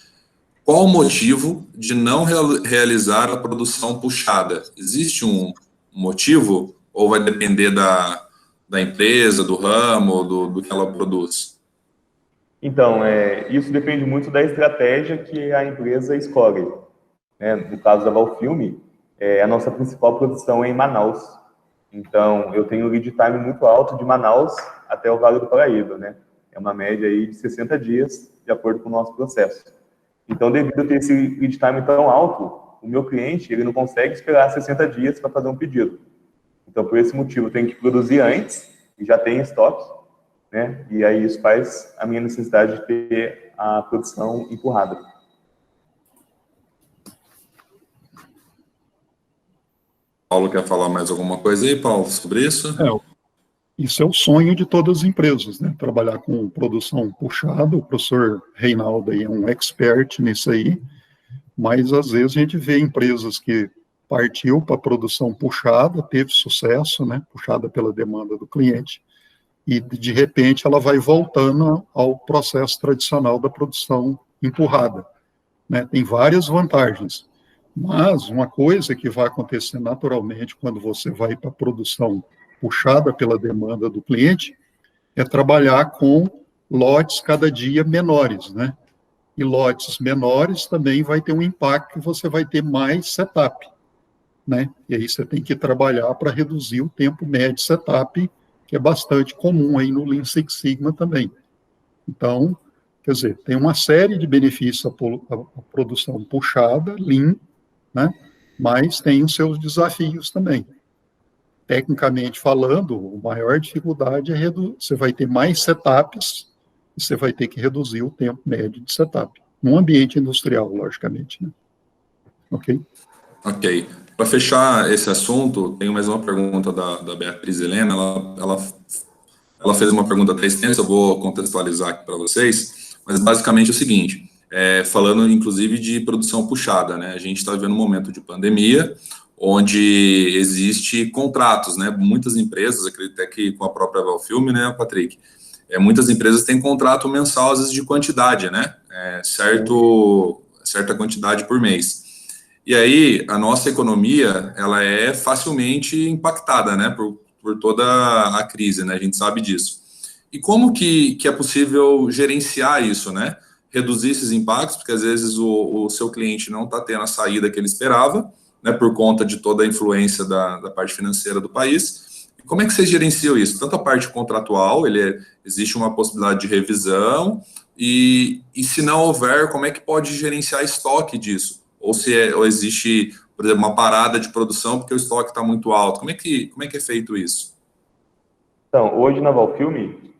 Speaker 3: qual o motivo de não realizar a produção puxada? Existe um motivo ou vai depender da empresa, do ramo, do que ela produz?
Speaker 5: Então, isso depende muito da estratégia que a empresa escolhe. Né? No caso da Valfilme, a nossa principal produção é em Manaus. Então, eu tenho um lead time muito alto de Manaus até o Vale do Paraíba, né? É uma média aí de 60 dias, de acordo com o nosso processo. Então, devido a ter esse lead time tão alto, o meu cliente, ele não consegue esperar 60 dias para fazer um pedido. Então, por esse motivo, eu tenho que produzir antes, e já tem estoque, né? E aí isso faz a minha necessidade de ter a produção empurrada.
Speaker 3: Paulo quer falar mais alguma coisa aí, Paulo, sobre isso?
Speaker 4: Isso é o sonho de todas as empresas, né? Trabalhar com produção puxada. O professor Reinaldo aí é um expert nisso aí, mas às vezes a gente vê empresas que partiu para a produção puxada, teve sucesso, né? Puxada pela demanda do cliente, e de repente ela vai voltando ao processo tradicional da produção empurrada, né? Tem várias vantagens. Mas uma coisa que vai acontecer naturalmente quando você vai para a produção puxada pela demanda do cliente é trabalhar com lotes cada dia menores, né? E lotes menores também vai ter um impacto que você vai ter mais setup, né? E aí você tem que trabalhar para reduzir o tempo médio de setup, que é bastante comum aí no Lean Six Sigma também. Então, quer dizer, tem uma série de benefícios a produção puxada, Lean, né? Mas tem os seus desafios também. tecnicamente falando, a maior dificuldade é você vai ter mais setups e você vai ter que reduzir o tempo médio de setup, num ambiente industrial, logicamente, né? Ok?
Speaker 3: Ok. Para fechar esse assunto, tenho mais uma pergunta da Beatriz Helena. Ela fez uma pergunta até extensa, eu vou contextualizar aqui para vocês, mas basicamente é o seguinte, falando inclusive de produção puxada, né? A gente está vivendo um momento de pandemia, onde existe contratos, né? Muitas empresas, acredito até que com a própria Valfilme, né, Patrick? Muitas empresas têm contrato mensal, às vezes, de quantidade, né? Certa quantidade por mês. E aí, a nossa economia, ela é facilmente impactada, né? Por toda a crise, né? A gente sabe disso. E como que é possível gerenciar isso, né? Reduzir esses impactos, porque às vezes o seu cliente não está tendo a saída que ele esperava, né, por conta de toda a influência da parte financeira do país. E como é que vocês gerenciam isso? Tanto a parte contratual, existe uma possibilidade de revisão, e se não houver, como é que pode gerenciar estoque disso? Ou existe, por exemplo, uma parada de produção porque o estoque está muito alto? Como é que é feito isso?
Speaker 5: Então, hoje na Valfilme,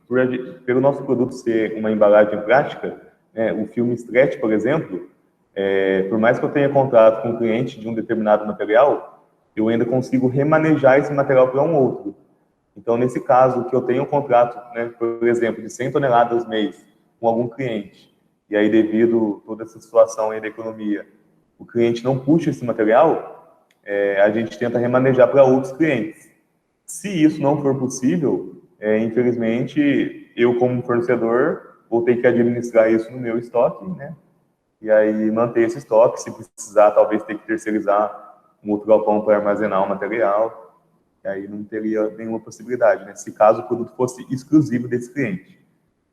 Speaker 5: pelo nosso produto ser uma embalagem plástica, né, o filme stretch, por exemplo, por mais que eu tenha contrato com um cliente de um determinado material, eu ainda consigo remanejar esse material para um outro. Então, nesse caso, que eu tenho um contrato, né, por exemplo, de 100 toneladas mês com algum cliente, e aí devido a toda essa situação aí da economia, o cliente não puxa esse material, a gente tenta remanejar para outros clientes. Se isso não for possível, infelizmente, eu como fornecedor vou ter que administrar isso no meu estoque, né? E aí manter esse estoque, se precisar, talvez ter que terceirizar um outro galpão para armazenar o material, e aí não teria nenhuma possibilidade, né? Se caso o produto fosse exclusivo desse cliente.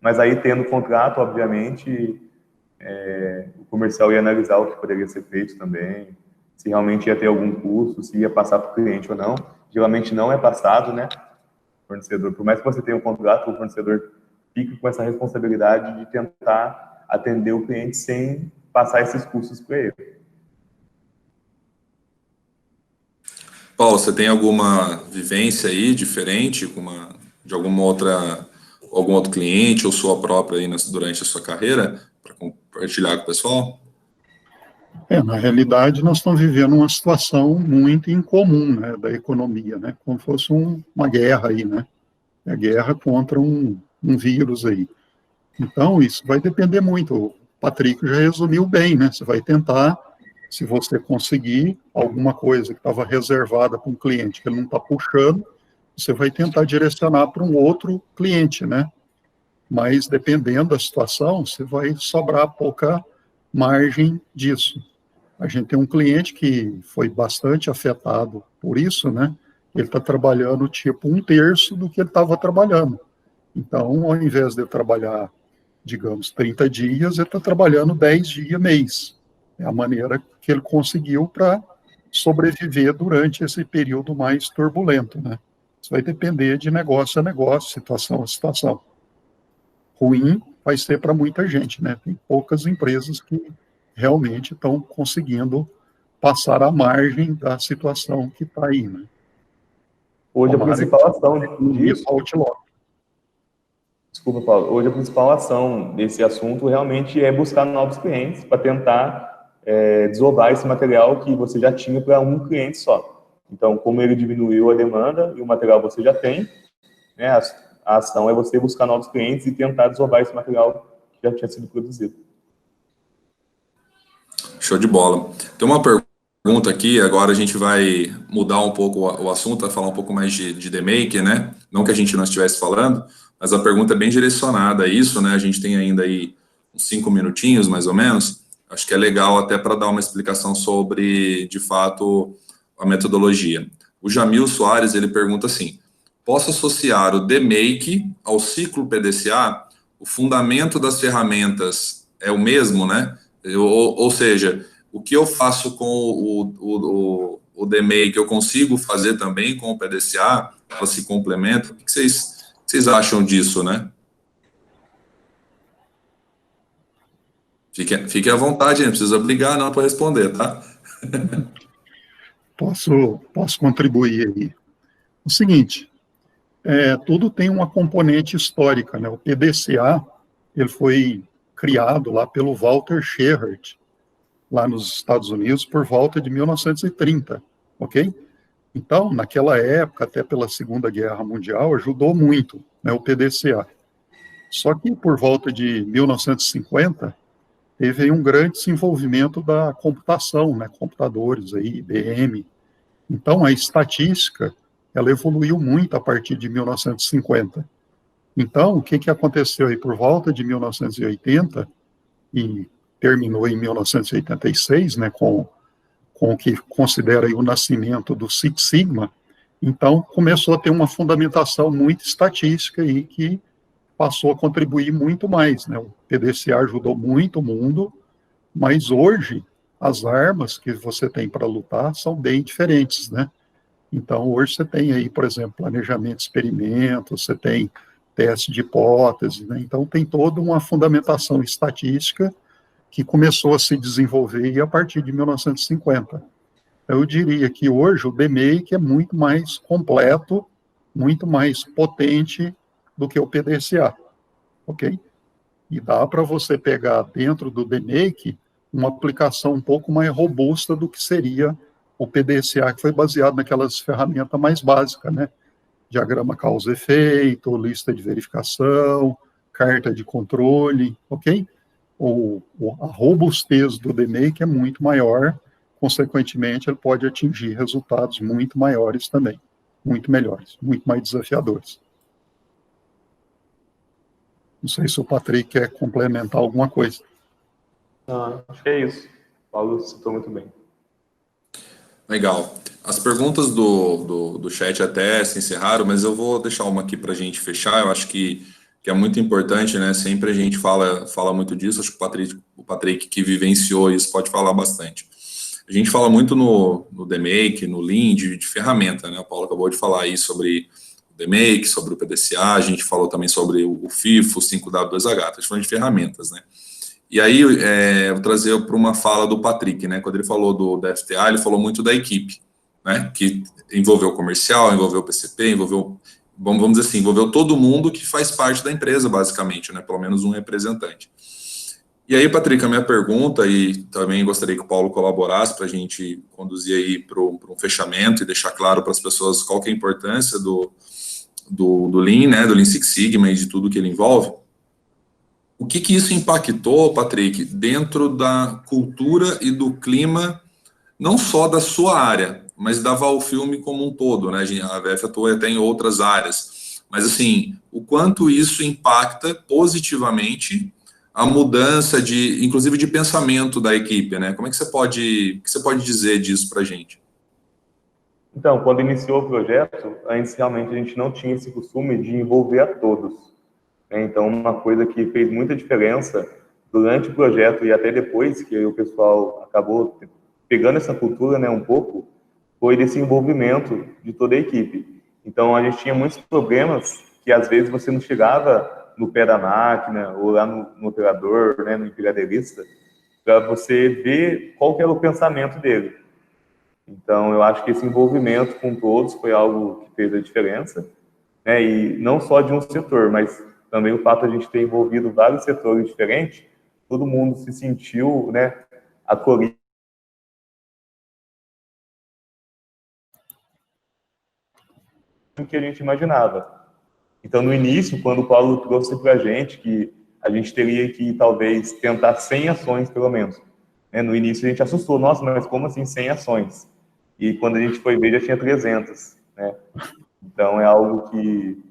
Speaker 5: Mas aí, tendo contrato, obviamente, o comercial ia analisar o que poderia ser feito também, se realmente ia ter algum custo, se ia passar para o cliente ou não. Geralmente não é passado, né? O fornecedor, por mais que você tenha um contrato, o fornecedor fica com essa responsabilidade de tentar atender o cliente sem passar esses custos para ele.
Speaker 3: Paulo, você tem alguma vivência aí diferente de algum outro cliente ou sua própria aí durante a sua carreira para compartilhar com o pessoal?
Speaker 4: Na realidade, nós estamos vivendo uma situação muito incomum, né, da economia, né, como fosse uma guerra aí, né, a guerra contra um vírus aí. Então, isso vai depender muito. O Patrick já resumiu bem, né, você vai tentar, se você conseguir alguma coisa que estava reservada para um cliente que ele não está puxando, você vai tentar direcionar para um outro cliente, né, mas dependendo da situação, você vai sobrar pouca margem disso. A gente tem um cliente que foi bastante afetado por isso, né? Ele está trabalhando tipo 1/3 do que ele estava trabalhando. Então, ao invés de trabalhar, digamos, 30 dias, ele está trabalhando 10 dias mês. É a maneira que ele conseguiu para sobreviver durante esse período mais turbulento, né? Isso vai depender de negócio a negócio, situação a situação. Ruim vai ser para muita gente, né? Tem poucas empresas que realmente estão conseguindo passar à margem da situação que está aí, né?
Speaker 5: Hoje a principal ação disso... Desculpa, Paulo. Hoje a principal ação desse assunto realmente é buscar novos clientes para tentar desovar esse material que você já tinha para um cliente só. Então, como ele diminuiu a demanda e o material você já tem, né, a ação é você buscar novos clientes e tentar desovar esse material que já tinha sido produzido.
Speaker 3: Show de bola. Tem uma pergunta aqui, agora a gente vai mudar um pouco o assunto, vai falar um pouco mais de The-Maker, né? Não que a gente não estivesse falando, mas a pergunta é bem direcionada a isso, né? A gente tem ainda aí uns 5 minutinhos, mais ou menos. Acho que é legal até para dar uma explicação sobre, de fato, a metodologia. O Jamil Soares, ele pergunta assim: posso associar o The-Make ao ciclo PDCA? O fundamento das ferramentas é o mesmo, né? Ou seja, o que eu faço com o The-Make, eu consigo fazer também com o PDCA? Ela se complementa? O que vocês acham disso, né? Fique à vontade, não precisa brigar não para responder, tá?
Speaker 4: Posso contribuir aí. O seguinte, tudo tem uma componente histórica, né? O PDCA, ele foi criado lá pelo Walter Schierert, lá nos Estados Unidos, por volta de 1930, ok? Então, naquela época, até pela Segunda Guerra Mundial, ajudou muito, né, o PDCA. Só que por volta de 1950, teve aí um grande desenvolvimento da computação, né, computadores aí, IBM. Então, a estatística, ela evoluiu muito a partir de 1950. Então, o que aconteceu aí por volta de 1980 e terminou em 1986, né, com o que considera aí o nascimento do Six Sigma. Então, começou a ter uma fundamentação muito estatística aí que passou a contribuir muito mais, né? O PDCA ajudou muito o mundo, mas hoje as armas que você tem para lutar são bem diferentes, né? Então, hoje você tem aí, por exemplo, planejamento de experimentos, você tem teste de hipótese, né? Então, tem toda uma fundamentação estatística que começou a se desenvolver a partir de 1950. Eu diria que hoje o DMAIC é muito mais completo, muito mais potente do que o PDCA, ok? E dá para você pegar dentro do DMAIC uma aplicação um pouco mais robusta do que seria o PDCA, que foi baseado naquelas ferramentas mais básicas, né? Diagrama causa-efeito, lista de verificação, carta de controle, ok? A robustez do DMAIC é muito maior, consequentemente, ele pode atingir resultados muito maiores também, muito melhores, muito mais desafiadores. Não sei se o Patrick quer complementar alguma coisa.
Speaker 5: Não, acho que é isso. O Paulo citou muito bem.
Speaker 3: Legal. As perguntas do chat até se encerraram, mas eu vou deixar uma aqui para a gente fechar. Eu acho que é muito importante, né? Sempre a gente fala muito disso. Acho que o Patrick que vivenciou isso pode falar bastante. A gente fala muito no DMAIC, no Lean, de ferramenta, né? O Paulo acabou de falar aí sobre o DMAIC, sobre o PDCA, a gente falou também sobre o FIFO, o 5W2H, a gente falando de ferramentas, né? E aí, eu vou trazer para uma fala do Patrick, né? Quando ele falou do FTA, ele falou muito da equipe, né? Que envolveu o comercial, envolveu o PCP, vamos dizer assim, envolveu todo mundo que faz parte da empresa, basicamente, né? Pelo menos um representante. E aí, Patrick, a minha pergunta, e também gostaria que o Paulo colaborasse para a gente conduzir aí para um fechamento e deixar claro para as pessoas qual que é a importância do Lean, né? Do Lean Six Sigma e de tudo que ele envolve. O que isso impactou, Patrick, dentro da cultura e do clima, não só da sua área, mas da Valfilme como um todo, né? A VF atua até em outras áreas. Mas, assim, o quanto isso impacta positivamente a mudança, inclusive, de pensamento da equipe, né? Como é que você pode dizer disso para a gente?
Speaker 5: Então, quando iniciou o projeto, antes realmente a gente não tinha esse costume de envolver a todos. Então, uma coisa que fez muita diferença durante o projeto e até depois, que o pessoal acabou pegando essa cultura, né, um pouco, foi desse envolvimento de toda a equipe. Então, a gente tinha muitos problemas que, às vezes, você não chegava no pé da máquina ou lá no operador, né, no empilhadeirista, para você ver qual que era o pensamento dele. Então, eu acho que esse envolvimento com todos foi algo que fez a diferença, né, e não só de um setor, mas também o fato de a gente ter envolvido vários setores diferentes, todo mundo se sentiu, né, acolhido. O que a gente imaginava. Então, no início, quando o Paulo trouxe para a gente que a gente teria que, talvez, tentar 100 ações, pelo menos. Né? No início, a gente assustou. Nossa, mas como assim 100 ações? E quando a gente foi ver, já tinha 300. Né? Então, é algo que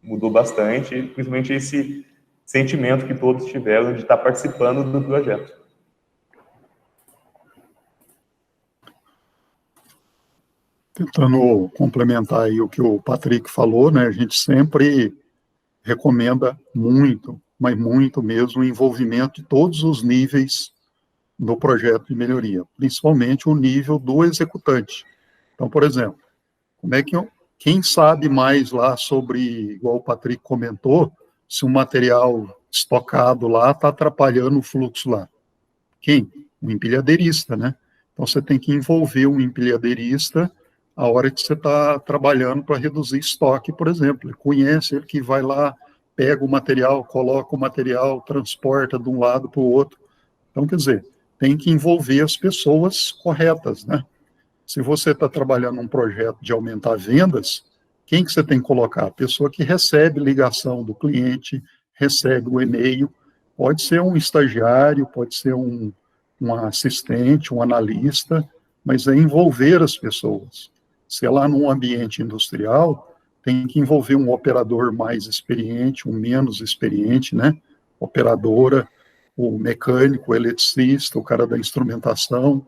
Speaker 5: mudou bastante, principalmente esse sentimento que todos tiveram de estar participando do projeto.
Speaker 4: Tentando complementar aí o que o Patrick falou, né, a gente sempre recomenda muito, mas muito mesmo, o envolvimento de todos os níveis do projeto de melhoria, principalmente o nível do executante. Então, por exemplo, como é que quem sabe mais lá sobre, igual o Patrick comentou, se um material estocado lá está atrapalhando o fluxo lá? Quem? O empilhadeirista, né? Então, você tem que envolver um empilhadeirista a hora que você está trabalhando para reduzir estoque, por exemplo. Ele conhece, ele que vai lá, pega o material, coloca o material, transporta de um lado para o outro. Então, quer dizer, tem que envolver as pessoas corretas, né? Se você está trabalhando num projeto de aumentar vendas, quem que você tem que colocar? A pessoa que recebe ligação do cliente, recebe o e-mail, pode ser um estagiário, pode ser um assistente, um analista, mas é envolver as pessoas. Se é lá num ambiente industrial, tem que envolver um operador mais experiente, um menos experiente, né? Operadora, o mecânico, o eletricista, o cara da instrumentação.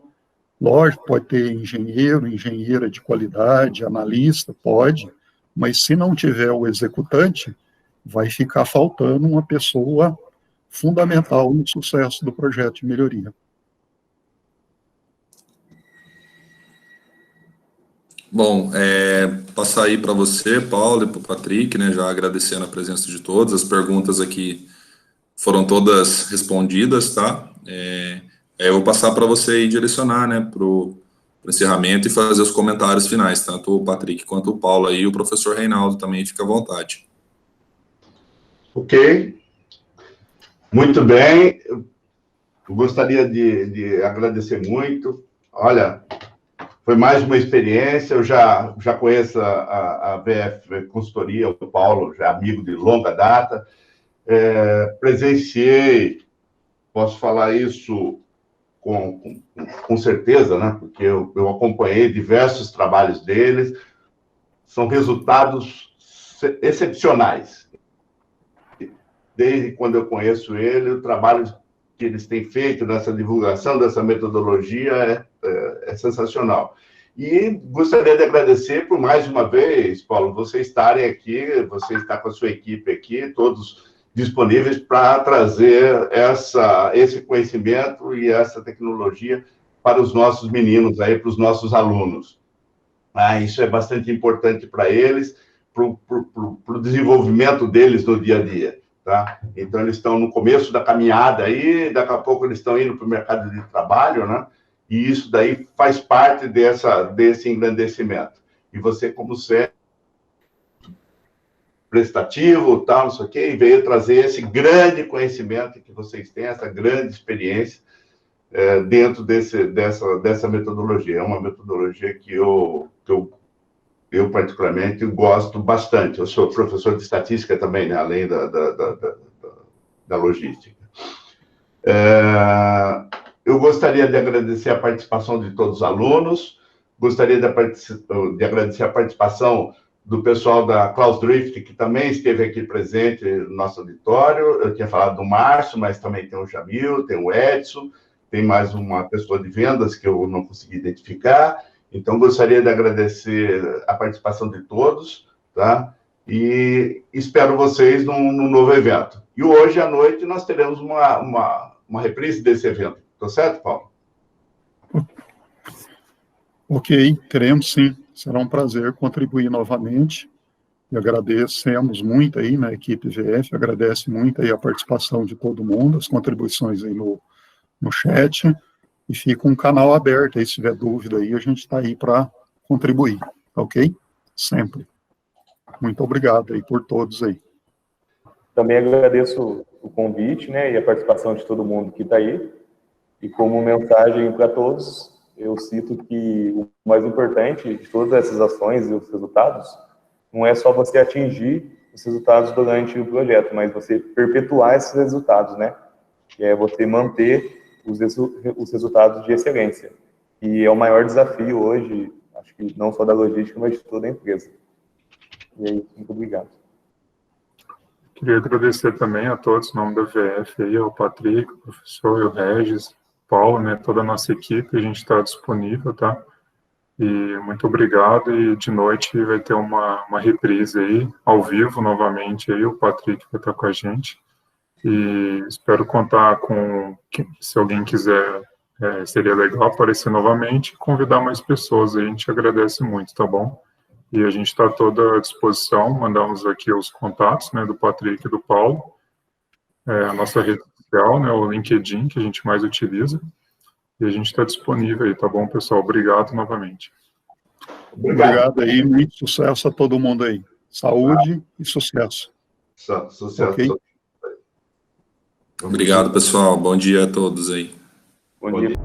Speaker 4: Lógico, pode ter engenheiro, engenheira de qualidade, analista, pode, mas se não tiver o executante, vai ficar faltando uma pessoa fundamental no sucesso do projeto de melhoria.
Speaker 3: Bom, passar aí para você, Paulo, e para o Patrick, né, já agradecendo a presença de todos, as perguntas aqui foram todas respondidas, tá? Eu vou passar para você aí direcionar, né, para o encerramento e fazer os comentários finais, tanto o Patrick quanto o Paulo aí, o professor Reinaldo também fica à vontade.
Speaker 1: Ok. Muito bem. Eu gostaria de agradecer muito. Olha, foi mais uma experiência. Eu já conheço a VF Consultoria, o Paulo, já amigo de longa data. Presenciei, posso falar isso com certeza, né? Porque eu acompanhei diversos trabalhos deles, são resultados excepcionais. Desde quando eu conheço ele, o trabalho que eles têm feito nessa divulgação dessa metodologia é sensacional. E gostaria de agradecer por mais uma vez, Paulo, você estarem aqui, você está com a sua equipe aqui, todos disponíveis para trazer esse conhecimento e essa tecnologia para os nossos meninos, aí, para os nossos alunos. Isso é bastante importante para eles, para o desenvolvimento deles no dia a dia. Tá? Então, eles estão no começo da caminhada aí, daqui a pouco eles estão indo para o mercado de trabalho, né? E isso daí faz parte desse engrandecimento. E você, como ser prestativo, tal, não sei o quê, e veio trazer esse grande conhecimento que vocês têm, essa grande experiência dentro dessa metodologia. É uma metodologia que eu particularmente gosto bastante. Eu sou professor de estatística também, né, além da logística. Eu gostaria de agradecer a participação de todos os alunos, gostaria de agradecer a participação do pessoal da Klaus Drift, que também esteve aqui presente no nosso auditório. Eu tinha falado do Márcio, mas também tem o Jamil, tem o Edson, tem mais uma pessoa de vendas que eu não consegui identificar. Então, gostaria de agradecer a participação de todos, tá? E espero vocês num novo evento. E hoje à noite nós teremos uma reprise desse evento. Tá certo, Paulo?
Speaker 4: Ok, teremos sim. Será um prazer contribuir novamente. E agradecemos muito aí na equipe VF, agradece muito aí a participação de todo mundo, as contribuições aí no chat. E fica um canal aberto aí, se tiver dúvida aí, a gente está aí para contribuir, ok? Sempre. Muito obrigado aí por todos aí.
Speaker 5: Também agradeço o convite, né, e a participação de todo mundo que está aí. E como mensagem para todos, eu cito que o mais importante de todas essas ações e os resultados não é só você atingir os resultados durante o projeto, mas você perpetuar esses resultados, né? Que é você manter os resultados de excelência. E é o maior desafio hoje, acho que não só da logística, mas de toda a empresa. E é isso, muito obrigado.
Speaker 2: Queria agradecer também a todos, em nome da VF, aí, ao Patrick, o professor, o Regis, o Paulo, né, toda a nossa equipe, a gente está disponível, tá? E muito obrigado, e de noite vai ter uma reprise aí, ao vivo, novamente, aí, o Patrick vai estar com a gente. E espero contar com, se alguém quiser, seria legal aparecer novamente e convidar mais pessoas, aí a gente agradece muito, tá bom? E a gente está toda à disposição, mandamos aqui os contatos, né, do Patrick e do Paulo, a nossa rede social, né, o LinkedIn, que a gente mais utiliza, e a gente está disponível aí, tá bom, pessoal? Obrigado novamente.
Speaker 4: Obrigado aí, muito sucesso a todo mundo aí. Saúde e sucesso.
Speaker 1: Sucesso.
Speaker 4: Okay?
Speaker 3: Obrigado, pessoal. Bom dia a todos aí.
Speaker 5: Bom dia.